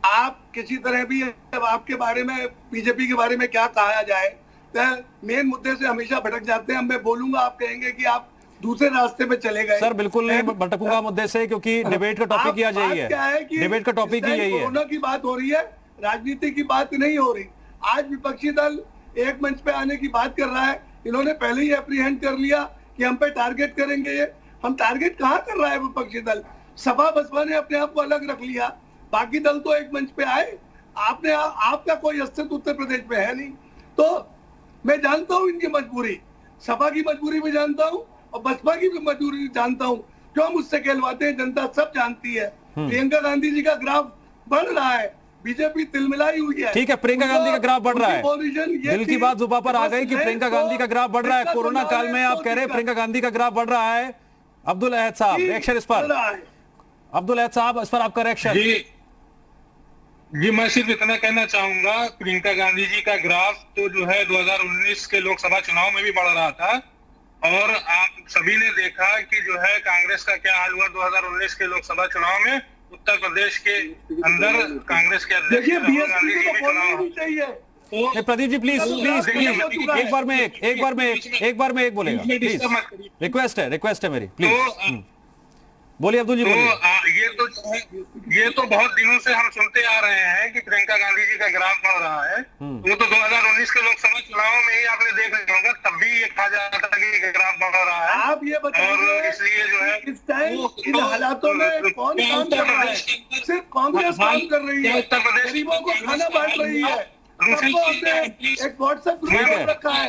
आप किसी तरह भी आपके बारे में, बीजेपी के बारे में क्या कहा जाए, तो मेन मुद्दे से हमेशा भटक जाते हैं। मैं बोलूंगा, आप कहेंगे कि आप दूसरे रास्ते पे चले गए। सर बिल्कुल नहीं भटकूंगा मुद्दे से, क्योंकि डिबेट का टॉपिक ही यही है। क्या है कि डिबेट का टॉपिक ही यही है। कोरोना की बात हो रही है, राजनीति की बात नहीं हो रही। आज विपक्षी दल एक मंच पे आने की बात कर रहा है। इन्होंने पहले ही एप्रीहेंड कर लिया कि हम पे टारगेट करेंगे। ये हम टारगेट कहाँ कर रहा है विपक्षी दल? सपा बसपा ने अपने आप को अलग रख लिया, बाकी दल तो एक मंच पे आए। आपका कोई अस्तित्व उत्तर प्रदेश में है नहीं। तो मैं जानता हूँ इनकी मजबूरी, सपा की मजबूरी भी जानता हूँ और बसपा की भी मजबूरी जानता हूँ। क्यों मुझसे कहलवाते हैं, जनता सब जानती है। प्रियंका गांधी जी का ग्राफ बढ़ रहा है, बीजेपी तिलमिलाई हुई है। ठीक है, प्रियंका गांधी का ग्राफ बढ़ रहा है। दिल की बात जुबान पर आ गई कि प्रियंका गांधी का ग्राफ बढ़ रहा है। कोरोना काल में आप कह रहे हैं प्रियंका गांधी का ग्राफ बढ़ रहा है। अब्दुल अहद साहब रिएक्शन इस पर, अब्दुल अहद साहब इस पर आपका रिएक्शन। जी मैं सिर्फ इतना कहना चाहूंगा, प्रियंका गांधी जी का ग्राफ तो जो है 2019 के लोकसभा चुनाव में भी बढ़ रहा था और आप सभी ने देखा कि जो है कांग्रेस का क्या हाल हुआ 2019 के लोकसभा चुनाव में। उत्तर प्रदेश के अंदर कांग्रेस के अध्यक्ष राहुल गांधी जी भी चुनाव। प्रदीप जी प्लीज एक बार में एक बोलेगा प्लीज, रिक्वेस्ट है मेरी, प्लीज बोलिए अब्दुल जी। ये तो बहुत दिनों से हम सुनते आ रहे हैं कि प्रियंका गांधी जी का ग्राफ बढ़ रहा है। वो तो 2019 के लोकसभा चुनाव में ही आपने देख लिया होगा, तब भी ये कहा जाता था कि ग्राफ बढ़ रहा है। आप ये बताइए, और इसलिए जो है इस टाइम इन हालातों में कौन काम कर रहा है? सिर्फ कांग्रेस काम कर रही है, उत्तर प्रदेश गरीबों को खाना बांट रही है। एक व्हाट्सएप ग्रुप रखा है।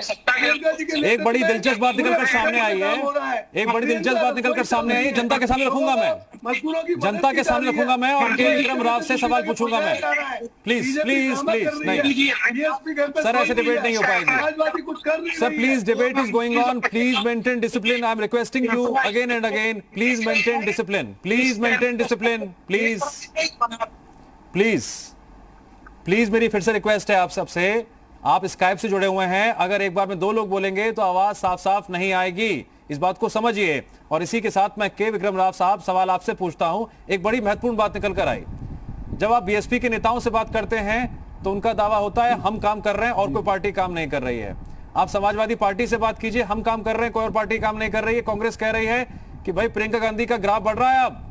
एक बड़ी दिलचस्प बात निकलकर सामने आई है, एक बड़ी दिलचस्प बात निकलकर सामने आई है। जनता के सामने रखूंगा मैं, जनता के सामने रखूंगा मैं और विक्रम राव से सवाल पूछूंगा मैं। प्लीज प्लीज प्लीज नहीं सर, ऐसे डिबेट नहीं हो पाएगी sir. Please, debate is going on, please maintain discipline. I am requesting you again and again, please maintain discipline, please maintain discipline, please please please. मेरी फिर से रिक्वेस्ट है आप सबसे, आप स्काइप से जुड़े हुए हैं, अगर एक बार में 2 लोग बोलेंगे तो आवाज साफ साफ नहीं आएगी, इस बात को समझिए। और इसी के साथ मैं के विक्रम राव साहब सवाल आपसे पूछता हूं। एक बड़ी महत्वपूर्ण बात निकल कर आई, जब आप बीएसपी के नेताओं से बात करते हैं तो उनका दावा होता है हम काम कर रहे हैं और कोई पार्टी काम नहीं कर रही है। आप समाजवादी पार्टी से बात कीजिए, हम काम कर रहे हैं, कोई और पार्टी काम नहीं कर रही है। कांग्रेस कह रही है कि भाई प्रियंका गांधी का ग्राफ बढ़ रहा है। अब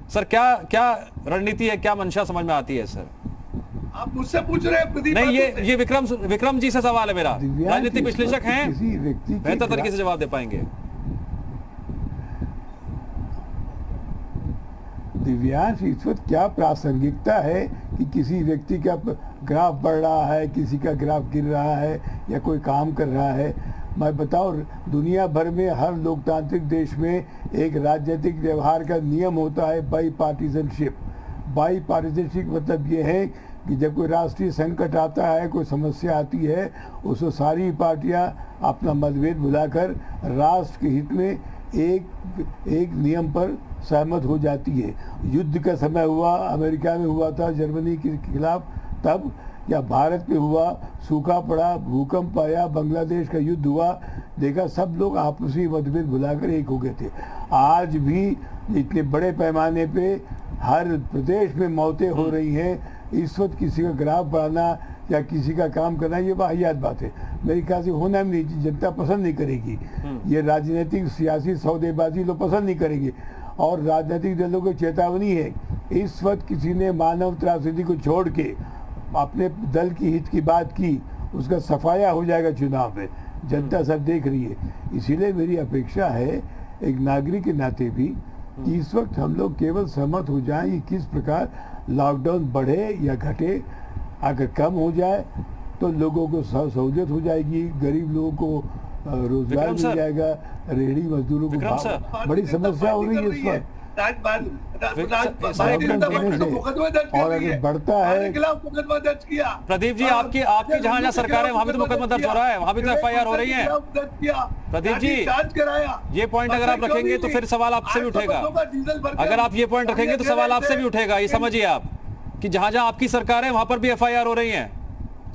सर क्या क्या रणनीति है, क्या मंशा समझ में आती है सर? आप मुझसे पूछ रहे हैं प्रदीप? नहीं, ये विक्रम जी से सवाल है मेरा, राजनीतिक विश्लेषक हैं, बेहतर तरीके से जवाब दे पाएंगे। दिव्यांश, इस वक्त क्या प्रासंगिकता है कि किसी व्यक्ति का ग्राफ बढ़ रहा है, किसी का ग्राफ गिर रहा है या कोई काम कर रहा है? मैं बताऊं, दुनिया भर में हर लोकतांत्रिक देश में एक राजनीतिक व्यवहार का नियम होता है बाई पार्टीजनशिप। बाई पार्टीजनशिप मतलब ये है कि जब कोई राष्ट्रीय संकट आता है, कोई समस्या आती है, उसको सारी पार्टियां अपना मतभेद भुलाकर राष्ट्र के हित में एक नियम पर सहमत हो जाती है। युद्ध का समय हुआ, अमेरिका में हुआ था जर्मनी के खिलाफ तब, या भारत में हुआ, सूखा पड़ा, भूकंप आया, बांग्लादेश का युद्ध हुआ, देखा सब लोग आपसी मतभेद भुलाकर एक हो गए थे। आज भी इतने बड़े पैमाने पे हर प्रदेश में मौतें हो रही हैं। इस वक्त किसी का ग्राफ बढ़ाना या किसी का काम करना ये वाहियात बात है, मेरे ख्याल से होना भी नहीं, जनता पसंद नहीं करेगी। ये राजनीतिक सियासी सौदेबाजी लोग पसंद नहीं करेंगे। और राजनीतिक दलों को चेतावनी है, इस वक्त किसी ने मानव त्रासदी को छोड़ के अपने दल की हित की बात की, उसका सफाया हो जाएगा चुनाव में, जनता सब देख रही है। इसीलिए मेरी अपेक्षा है एक नागरिक के नाते भी कि इस वक्त हम लोग केवल सहमत हो जाएं कि किस प्रकार लॉकडाउन बढ़े या घटे। अगर कम हो जाए तो लोगों को सहूलियत हो जाएगी, गरीब लोगों को रोजगार मिल जाएगा, रेहड़ी मजदूरों को बड़ी समस्या हो रही है इस वक्त। और अगर बढ़ता है, प्रदीप जी आपकी जहाँ जहाँ सरकार है वहाँ भी तो मुकदमा दर्ज हो रहा है, वहाँ भी तो एफआईआर हो रही है। प्रदीप जी ये पॉइंट अगर आप रखेंगे तो फिर सवाल आपसे भी उठेगा। अगर आप ये पॉइंट रखेंगे तो सवाल आपसे भी उठेगा। ये समझिए आप कि जहाँ जहाँ आपकी सरकार है वहाँ पर भी एफआईआर हो रही है,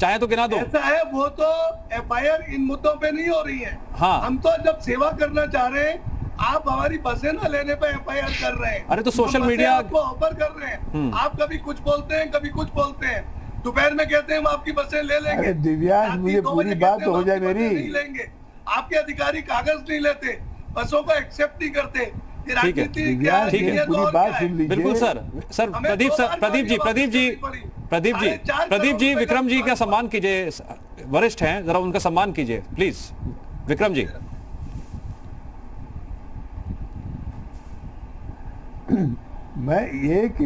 चाहे तो गिना दो। ऐसा है, वो तो एफआईआर इन मुद्दों पे नहीं हो रही है। हाँ, हम तो जब सेवा करना चाह रहे हैं, आप हमारी बसें ना लेने पे एफआईआर कर रहे हैं। अरे तो सोशल मीडिया आपको ऑफर कर रहे हैं, आप कभी कुछ बोलते हैं, कभी कुछ बोलते हैं, दोपहर में कहते हैं हम आपकी बसें ले लेंगे। दिव्यांश, मुझे पूरी बात तो हो जाए मेरी। नहीं लेंगे, आपके अधिकारी कागज नहीं लेते, बसों को एक्सेप्ट नहीं करते। ठीक है, पूरी बात सुन लीजिए। बिल्कुल सर प्रदीप जी विक्रम जी का सम्मान कीजिए, वरिष्ठ हैं, जरा उनका सम्मान कीजिए प्लीज। विक्रम जी, मैं एक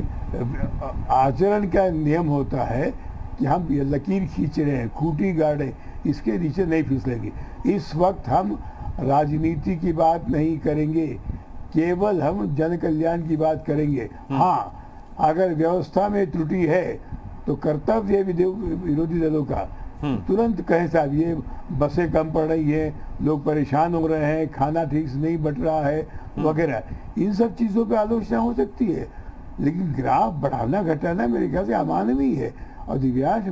आचरण का नियम होता है कि हम ये लकीर खींच रहे हैं, खूंटी गाड़ रहे, इसके नीचे नहीं फिसलेंगे। इस वक्त हम राजनीति की बात नहीं करेंगे, केवल हम जन कल्याण की बात करेंगे। हाँ, अगर व्यवस्था में त्रुटि है तो कर्तव्य विरोधी दलों का तुरंत कहें साहब ये बसें कम पड़ रही हैं, लोग परेशान हो रहे हैं, खाना ठीक से नहीं बट रहा है वगैरह, इन सब चीज़ों पे आलोचना हो सकती है। लेकिन ग्राफ बढ़ाना घटाना मेरे ख्याल से अमानवीय है। और दिव्यांश,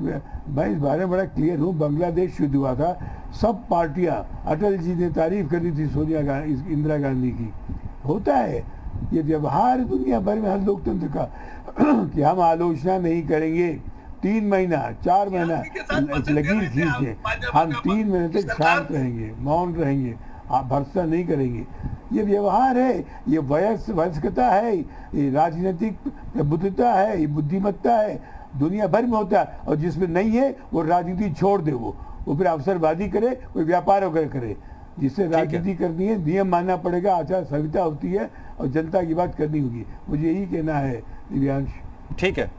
मैं इस बारे में बड़ा क्लियर हूँ, बांग्लादेश युद्ध हुआ था, सब पार्टियाँ, अटल जी ने तारीफ करी थी सोनिया गांधी, इंदिरा गांधी की। होता है ये व्यवहार दुनिया भर में हर लोकतंत्र का कि हम आलोचना नहीं करेंगे, 3 महीना 4 महीना लकीर खींचे, हम 3 महीने तक शांत रहेंगे, मौन रहेंगे, भर्त्सना नहीं करेंगे। ये व्यवहार है, ये वयस्कता है, ये राजनीतिक प्रबुद्धता है, ये बुद्धिमत्ता है, दुनिया भर में होता है। और जिसमें नहीं है वो राजनीति छोड़ दे, वो फिर अवसरवादी करे, कोई व्यापार वगैरह करे। जिससे राजनीति करनी है, नियम मानना पड़ेगा, आचार संहिता होती है और जनता की बात करनी होगी। मुझे यही कहना है दिव्यांश। ठीक है,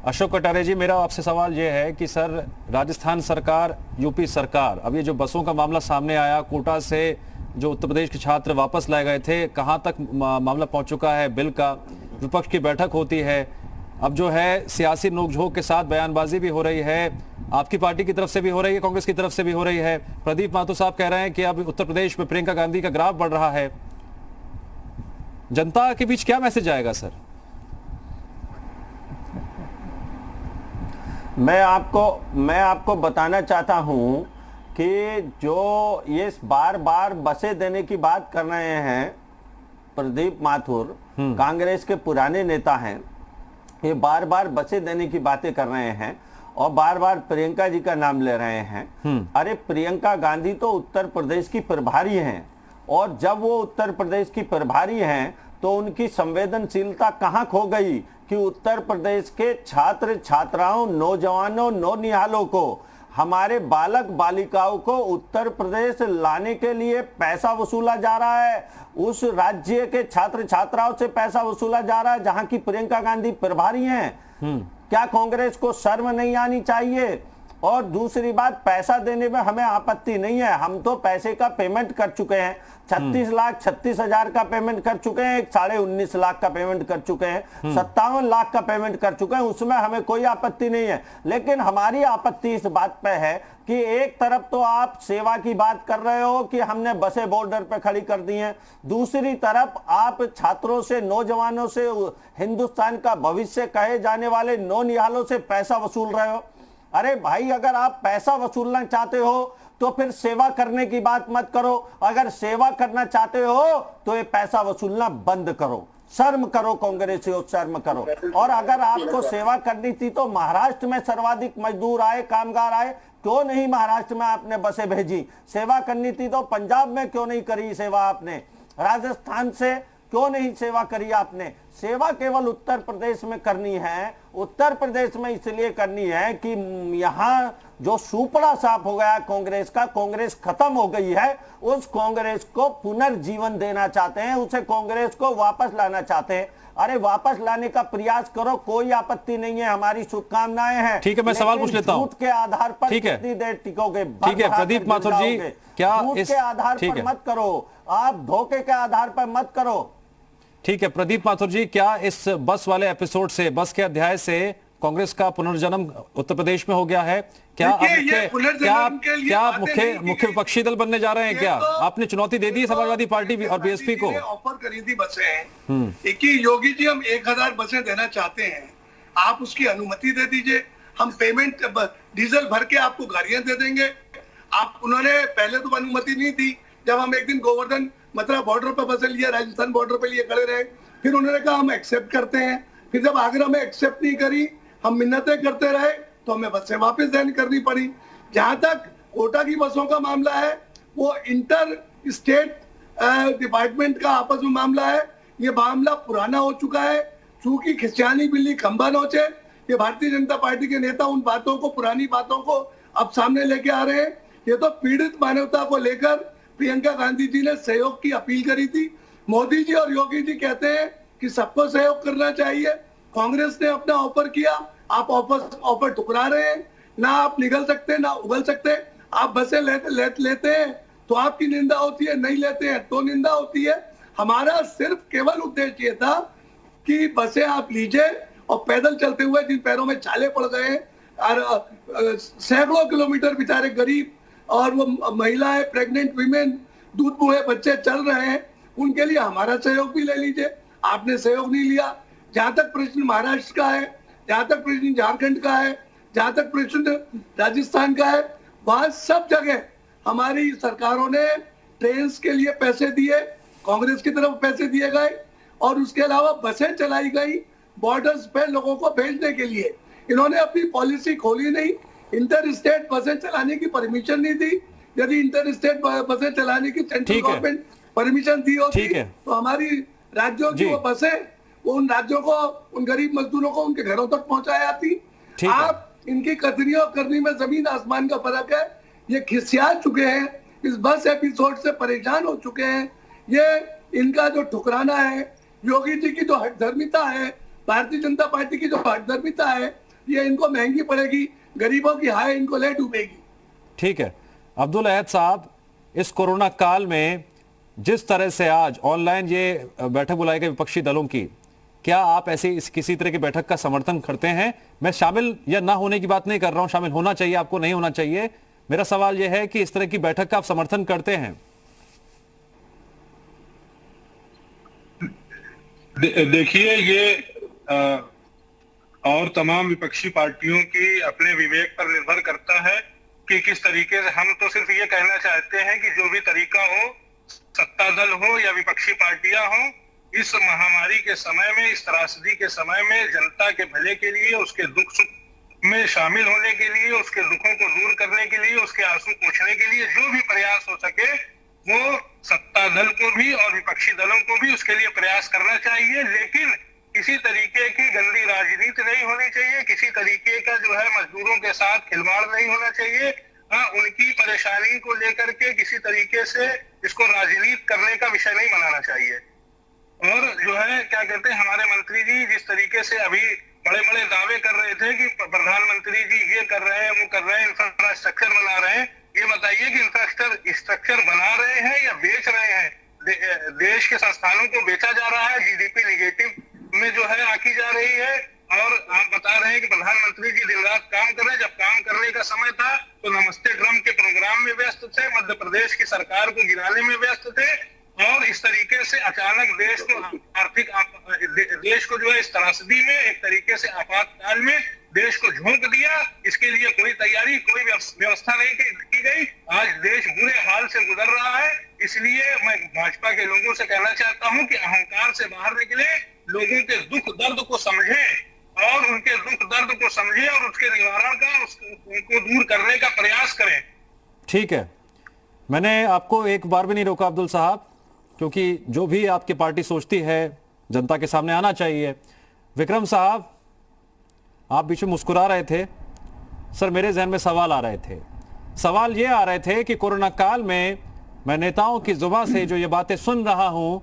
अशोक कटारे जी, मेरा आपसे सवाल यह है कि सर, राजस्थान सरकार, यूपी सरकार, अब ये जो बसों का मामला सामने आया, कोटा से जो उत्तर प्रदेश के छात्र वापस लाए गए थे, कहां तक मामला पहुंच चुका है बिल का? विपक्ष की बैठक होती है, अब जो है सियासी नोकझोंक के साथ बयानबाजी भी हो रही है, आपकी पार्टी की तरफ से भी हो रही है, कांग्रेस की तरफ से भी हो रही है। प्रदीप माथुर साहब कह रहे हैं कि अब उत्तर प्रदेश में प्रियंका गांधी का ग्राफ बढ़ रहा है। जनता के बीच क्या मैसेज आएगा सर? मैं आपको बताना चाहता हूं कि जो ये बार बार बसें देने की बात कर रहे हैं प्रदीप माथुर, कांग्रेस के पुराने नेता हैं, ये बार बार बसें देने की बातें कर रहे हैं और बार बार प्रियंका जी का नाम ले रहे हैं। अरे प्रियंका गांधी तो उत्तर प्रदेश की प्रभारी हैं, और जब वो उत्तर प्रदेश की प्रभारी हैं तो उनकी संवेदनशीलता कहां खो गई कि उत्तर प्रदेश के छात्र छात्राओं, नौजवानों, नौनिहालों को, हमारे बालक बालिकाओं को उत्तर प्रदेश लाने के लिए पैसा वसूला जा रहा है। उस राज्य के छात्र छात्राओं से पैसा वसूला जा रहा है जहां की प्रियंका गांधी प्रभारी हैं। क्या कांग्रेस को शर्म नहीं आनी चाहिए? और दूसरी बात, पैसा देने में हमें आपत्ति नहीं है, हम तो पैसे का पेमेंट कर चुके हैं। 36,36,000 का पेमेंट कर चुके हैं, 19.5 लाख का पेमेंट कर चुके हैं, 57 लाख का पेमेंट कर चुके हैं, उसमें हमें कोई आपत्ति नहीं है। लेकिन हमारी आपत्ति इस बात पे है कि एक तरफ तो आप सेवा की बात कर रहे हो कि हमने बसें बॉर्डर पे खड़ी कर दी हैं, दूसरी तरफ आप छात्रों से, नौजवानों से, हिंदुस्तान का भविष्य कहे जाने वाले नौनिहालों से पैसा वसूल रहे हो। अरे भाई, अगर आप पैसा वसूलना चाहते हो तो फिर सेवा करने की बात मत करो। अगर सेवा करना चाहते हो तो ये पैसा वसूलना बंद करो। शर्म करो कांग्रेसियों, शर्म करो। और अगर आपको सेवा करनी थी तो महाराष्ट्र में सर्वाधिक मजदूर आए, कामगार आए, क्यों नहीं महाराष्ट्र में आपने बसें भेजी? सेवा करनी थी तो पंजाब में क्यों नहीं करी सेवा आपने? राजस्थान से क्यों नहीं सेवा करी आपने? सेवा केवल उत्तर प्रदेश में करनी है। उत्तर प्रदेश में इसलिए करनी है कि यहाँ जो सुपड़ा साफ हो गया कांग्रेस का, कांग्रेस खत्म हो गई है, उस कांग्रेस को पुनर्जीवन देना चाहते हैं, उसे कांग्रेस को वापस लाना चाहते हैं। अरे वापस लाने का प्रयास करो, कोई आपत्ति नहीं है, हमारी शुभकामनाएं हैं। ठीक है, मैं सवाल पूछ लेता हूं। झूठ के आधार पर कितनी देर टिकोगे? ठीक है प्रदीप माथुर जी, क्या झूठ के आधार पर मत करो, आप धोखे के आधार पर मत करो। ठीक है प्रदीप माथुर जी, क्या इस बस वाले एपिसोड से, बस के अध्याय से कांग्रेस का पुनर्जन्म उत्तर प्रदेश में हो गया है? क्या मुख्य विपक्षी दल बनने जा रहे हैं? क्या आपने चुनौती दे दी समाजवादी पार्टी और बीएसपी को? ऑफर करी थी बसें कि योगी जी हम 1000 बसें देना चाहते हैं, आप उसकी अनुमति दे दीजिए, हम पेमेंट डीजल भर के आपको गाड़ियां दे देंगे। आप उन्होंने पहले तो अनुमति नहीं दी। जब हम एक दिन गोवर्धन मथुरा बॉर्डर पर बसें लिए, राजस्थान बॉर्डर पर लिए खड़े रहे, फिर उन्होंने कहा हम एक्सेप्ट करते हैं। फिर जब आगरा में एक्सेप्ट नहीं करी, हम मिन्नतें करते रहे, तो हमें बसें वापस देनी करनी पड़ी। जहां तक कोटा की बसों का मामला है, वो इंटर स्टेट डिपार्टमेंट का आपस में मामला है। ये मामला पुराना हो चुका है, चूंकि खिसियानी बिल्ली खंबा नोचे। ये भारतीय जनता पार्टी के नेता उन बातों को, पुरानी बातों को अब सामने लेके आ रहे हैं। ये तो पीड़ित मानवता को लेकर प्रियंका गांधी जी ने सहयोग की अपील करी थी। मोदी जी और योगी जी कहते हैं कि सबको सहयोग करना चाहिए। कांग्रेस ने अपना ऑफर किया, आप ऑफर ठुकरा रहे हैं। ना आप निगल सकते, ना उगल सकते। आप बसें लेते हैं तो आपकी निंदा होती है, नहीं लेते हैं तो निंदा होती है। हमारा सिर्फ केवल उद्देश्य ये था कि बसें आप लीजिए और पैदल चलते हुए जिन पैरों में छाले पड़ गए और सैकड़ों किलोमीटर बेचारे गरीब और वो महिलाएं, प्रेग्नेंट वीमेन, दूध बुहे बच्चे चल रहे हैं, उनके लिए हमारा सहयोग भी ले लीजिए। आपने सहयोग नहीं लिया। जहां तक प्रश्न महाराष्ट्र का है, जहां तक प्रश्न झारखंड का है, जहां तक प्रश्न राजस्थान का है, वहां सब जगह हमारी सरकारों ने ट्रेन के लिए पैसे दिए, कांग्रेस की तरफ पैसे दिए गए, और उसके अलावा बसें चलाई गई बॉर्डर्स पे लोगों को भेजने के लिए। इन्होंने अपनी पॉलिसी खोली नहीं। इंटर स्टेट बसें चलाने की परमिशन नहीं दी। यदि इंटर स्टेट बसें चलाने की सेंट्रल गवर्नमेंट परमिशन दी होती तो हमारी राज्यों की वो बसें वो उन राज्यों को, उन गरीब मजदूरों को उनके घरों तक पहुंचाई जाती। आप इनकी कथनी और करनी में जमीन आसमान का फर्क है। ये खिसिया चुके हैं, इस बस एपिसोड से परेशान हो चुके हैं। ये इनका जो ठुकराना है, योगी जी की जो हठधर्मिता है, भारतीय जनता पार्टी की जो हठधर्मिता है, ये इनको महंगी पड़ेगी। गरीबों की हाय इनको ले डूबेगी। ठीक है अब्दुल अहद साहब, इस कोरोना काल में जिस तरह से आज ऑनलाइन ये बैठक बुलाई गई विपक्षी दलों की, क्या आप ऐसे किसी तरह की बैठक का समर्थन करते हैं? मैं शामिल या ना होने की बात नहीं कर रहा हूं, शामिल होना चाहिए आपको, नहीं होना चाहिए। मेरा सवाल यह है कि इस तरह की बैठक का आप समर्थन करते हैं? देखिए, ये और तमाम विपक्षी पार्टियों की अपने विवेक पर निर्भर करता है कि किस तरीके से। हम तो सिर्फ ये कहना चाहते हैं कि जो भी तरीका हो, सत्ता दल हो या विपक्षी पार्टियां हो, इस महामारी के समय में, इस त्रासदी के समय में जनता के भले के लिए, उसके दुख सुख में शामिल होने के लिए, उसके दुखों को दूर करने के लिए, उसके आंसू पोंछने के लिए जो भी प्रयास हो सके वो सत्ता दल को भी और विपक्षी दलों को भी उसके लिए प्रयास करना चाहिए। लेकिन किसी तरीके की गंदी राजनीति नहीं होनी चाहिए, किसी तरीके का जो है मजदूरों के साथ खिलवाड़ नहीं होना चाहिए। हाँ, उनकी परेशानी को लेकर के किसी तरीके से इसको राजनीति करने का विषय नहीं बनाना चाहिए। और जो है क्या कहते हैं, हमारे मंत्री जी जिस तरीके से अभी बड़े बड़े दावे कर रहे थे कि प्रधानमंत्री जी ये कर रहे हैं, वो कर रहे हैं, इंफ्रास्ट्रक्चर बना रहे हैं, ये बताइए कि इंफ्रास्ट्रक्चर बना रहे हैं या बेच रहे हैं? देश के संस्थानों को बेचा जा रहा है, जीडीपी निगेटिव में जो है आकी जा रही है। और आप बता रहे हैं कि प्रधानमंत्री जी दिन रात काम कर रहे हैं। जब काम करने का समय था तो नमस्ते ट्रम्प के प्रोग्राम में व्यस्त थे, मध्य प्रदेश की सरकार को गिराने में व्यस्त थे, और इस तरीके से अचानक देश को आर्थिक देश को जो है इस त्रासदी में एक तरीके से आपातकाल में देश को झोंक दिया। इसके लिए कोई तैयारी, कोई व्यवस्था नहीं की गई। आज देश बुरे हाल से गुजर रहा है। इसलिए मैं भाजपा के लोगों से कहना चाहता हूं कि अहंकार से बाहर निकले, लोगों के दुख दर्द को समझें और उनके दुख दर्द को समझें और उसके निवारण का, उनको दूर करने का प्रयास करें। ठीक है, मैंने आपको एक बार भी नहीं रोका अब्दुल साहब, क्योंकि जो भी आपकी पार्टी सोचती है जनता के सामने आना चाहिए। विक्रम साहब, आप बीच में मुस्कुरा रहे थे। सर, मेरे जहन में सवाल आ रहे थे। सवाल ये आ रहे थे कि कोरोना काल में मैं नेताओं की जुबान से जो ये बातें सुन रहा हूं,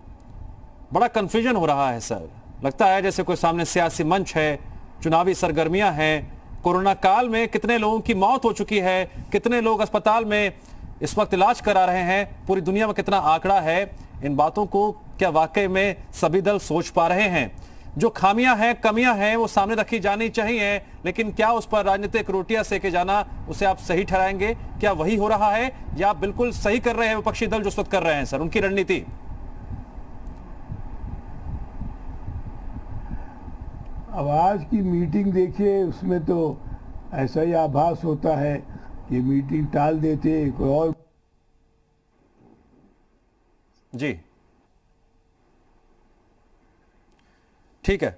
बड़ा कंफ्यूजन हो रहा है सर। लगता है जैसे कोई सामने सियासी मंच है, चुनावी सरगर्मियां हैं। कोरोना काल में कितने लोगों की मौत हो चुकी है, कितने लोग अस्पताल में इस वक्त इलाज करा रहे हैं, पूरी दुनिया में कितना आंकड़ा है, इन बातों को क्या वाकई में सभी दल सोच पा रहे हैं? जो खामियां हैं, कमियां हैं, वो सामने रखी जानी चाहिए, लेकिन क्या उस पर राजनीतिक रोटियां सेके जाना, उसे आप सही ठहराएंगे? क्या वही हो रहा है या आप बिल्कुल सही कर रहे हैं विपक्षी दल जो उस वक्त कर रहे हैं सर, उनकी रणनीति? अब आज की मीटिंग देखिए, उसमें तो ऐसा ही आभास होता है कि मीटिंग टाल देते, कोई और। जी ठीक है।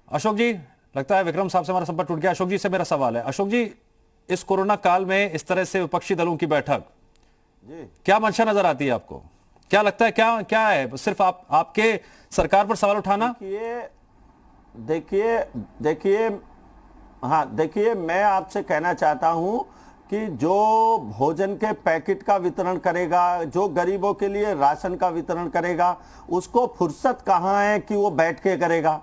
अशोक जी, लगता है विक्रम साहब से हमारा संपर्क टूट गया। अशोक जी से मेरा सवाल है। अशोक जी, इस कोरोना काल में इस तरह से विपक्षी दलों की बैठक जी, क्या मंशा नजर आती है आपको? क्या लगता है, क्या है? सिर्फ आपके सरकार पर सवाल उठाना? देखिए, मैं आपसे कहना चाहता हूं कि जो भोजन के पैकेट का वितरण करेगा, जो गरीबों के लिए राशन का वितरण करेगा, उसको फुर्सत कहां है कि वो बैठ के करेगा?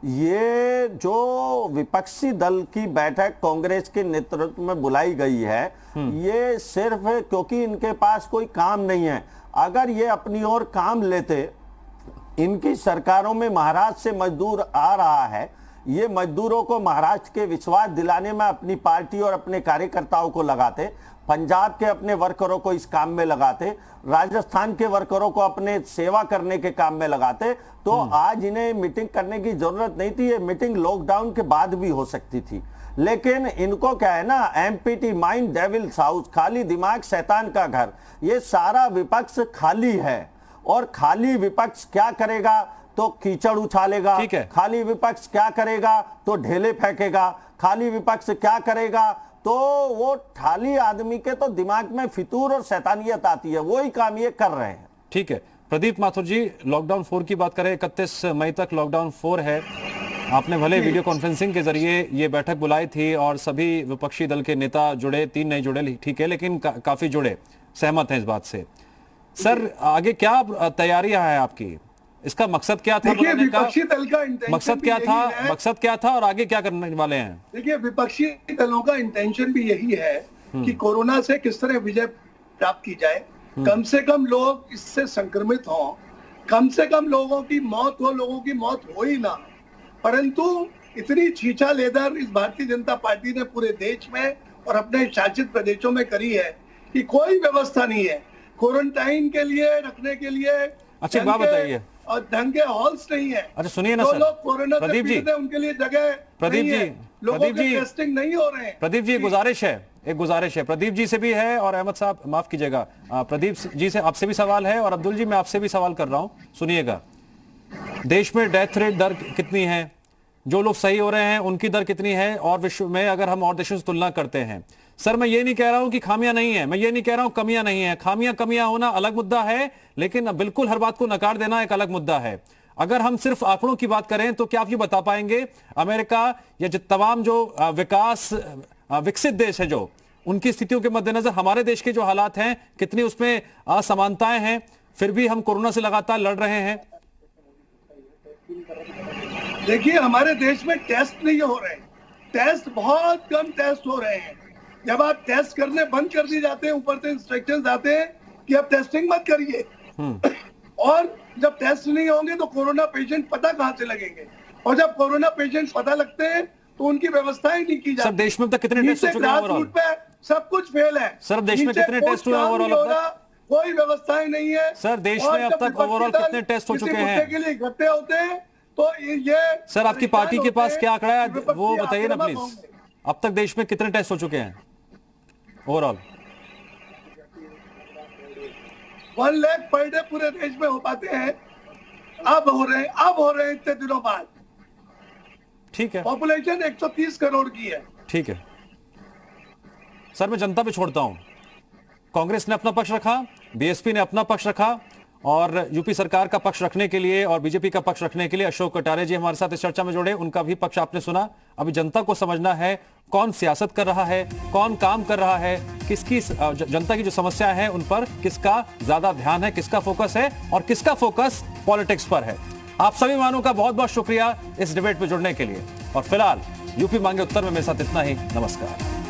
ये जो विपक्षी दल की बैठक कांग्रेस के नेतृत्व में बुलाई गई है, ये सिर्फ क्योंकि इनके पास कोई काम नहीं है। अगर ये अपनी ओर काम लेते, इनकी सरकारों में महाराष्ट्र से मजदूर आ रहा है, ये मजदूरों को महाराष्ट्र के विश्वास दिलाने में अपनी पार्टी और अपने कार्यकर्ताओं को लगाते, पंजाब के अपने वर्करों को इस काम में लगाते, राजस्थान के वर्करों को अपने सेवा करने के काम में लगाते, तो आज इन्हें मीटिंग करने की जरूरत नहीं थी। ये मीटिंग लॉकडाउन के बाद भी हो सकती थी। लेकिन इनको क्या है ना, एम्प्टी माइंड डेविल्स हाउस, खाली दिमाग शैतान का घर। ये सारा विपक्ष खाली है, और खाली विपक्ष क्या करेगा? तो कीचड़ उछालेगा। खाली विपक्ष क्या करेगा? तो ढेले फेंकेगा। खाली विपक्ष क्या करेगा? तो वो खाली आदमी के तो दिमाग में फितूर और शैतानियत आती है, वही काम ये कर रहे हैं। ठीक है। प्रदीप माथुर जी, लॉकडाउन 4 की बात करें, 31 मई तक लॉकडाउन 4 है। आपने भले वीडियो कॉन्फ्रेंसिंग के जरिए ये बैठक बुलाई थी और सभी विपक्षी दल के नेता जुड़े, 3 नहीं जुड़े, ठीक है, लेकिन काफी जुड़े, सहमत हैं इस बात से। सर, आगे क्या तैयारियां हैं आपकी? इसका मकसद क्या था? विपक्षी दल का मकसद क्या था और आगे क्या करने वाले हैं? देखिए, विपक्षी दलों का इंटेंशन भी यही है कि कोरोना से किस तरह विजय प्राप्त की जाए, कम से कम लोग इससे संक्रमित हों, कम से कम लोगों की मौत हो ही ना। परंतु इतनी छीछा लेदर इस भारतीय जनता पार्टी ने पूरे देश में और अपने शासित प्रदेशों में करी है कि कोई व्यवस्था नहीं है क्वारंटाइन के लिए रखने के लिए। अच्छा, बात बताइए, और ढंग के हॉल्स नहीं है। अच्छा सुनिए ना जो सर, लोग कोरोना से प्रदीप जी, पीड़ित हैं उनके लिए जगह प्रदीप नहीं जी, है। लोगों प्रदीप के जी, टेस्टिंग नहीं हो रहे हैं। प्रदीप जी, एक गुजारिश है प्रदीप जी से भी है, और अहमद साहब माफ कीजिएगा, प्रदीप जी से आपसे भी सवाल है, और अब्दुल जी मैं आपसे भी सवाल कर रहा हूं, सुनिएगा। देश में डेथ रेट दर कितनी है, जो लोग सही हो रहे हैं उनकी दर कितनी है, और विश्व में अगर हम और देशों से तुलना करते हैं? सर मैं ये नहीं कह रहा हूं कि खामियां नहीं है, मैं ये नहीं कह रहा हूं कमियां नहीं है, कमियां होना अलग मुद्दा है, लेकिन बिल्कुल हर बात को नकार देना एक अलग मुद्दा है। अगर हम सिर्फ आंकड़ों की बात करें तो क्या आप ये बता पाएंगे अमेरिका या तमाम जो विकसित देश है जो, उनकी स्थितियों के मद्देनजर हमारे देश के जो हालात हैं कितनी उसमें असमानताएं हैं, फिर भी हम कोरोना से लगातार लड़ रहे हैं? देखिए हमारे देश में टेस्ट नहीं हो रहे, टेस्ट बहुत कम टेस्ट हो रहे हैं। जब आप टेस्ट करने बंद कर दिए जाते हैं, ऊपर से इंस्ट्रक्शंस आते हैं कि आप टेस्टिंग मत करिए, और जब टेस्ट नहीं होंगे तो कोरोना पेशेंट पता कहां से लगेंगे, और जब कोरोना पेशेंट पता लगते हैं तो उनकी व्यवस्थाएं नहीं की जाती। सर देश में अब तक कितने टेस्ट हो चुके हैं ओवरऑल? सब कुछ फेल है सर देश में कितने टेस्ट हुए ओवरऑल अब तक? कोई व्यवस्थाएं नहीं है सर देश में अब तक ओवरऑल कितने टेस्ट हो चुके हैं? के लिए इकट्ठे होते हैं तो ये सर आपकी पार्टी के पास क्या आंकड़ा है वो बताइए ना प्लीज, अब तक देश में कितने टेस्ट हो चुके हैं ओवरऑल? 1 लाख पर डे पूरे देश में हो पाते हैं, अब हो रहे हैं इतने दिनों बाद। ठीक है, पॉपुलेशन 130 करोड़ की है। ठीक है सर, मैं जनता पे छोड़ता हूं। कांग्रेस ने अपना पक्ष रखा, बीएसपी ने अपना पक्ष रखा, और यूपी सरकार का पक्ष रखने के लिए और बीजेपी का पक्ष रखने के लिए अशोक कटारे जी हमारे साथ इस चर्चा में जुड़े, उनका भी पक्ष आपने सुना। अभी जनता को समझना है कौन सियासत कर रहा है, कौन काम कर रहा है, किसकी जनता की जो समस्या है उन पर किसका ज्यादा ध्यान है, किसका फोकस है, और किसका फोकस पॉलिटिक्स पर है। आप सभी मेहमानों का बहुत बहुत शुक्रिया इस डिबेट में जुड़ने के लिए, और फिलहाल यूपी मांगे उत्तर में मेरे साथ इतना ही। नमस्कार।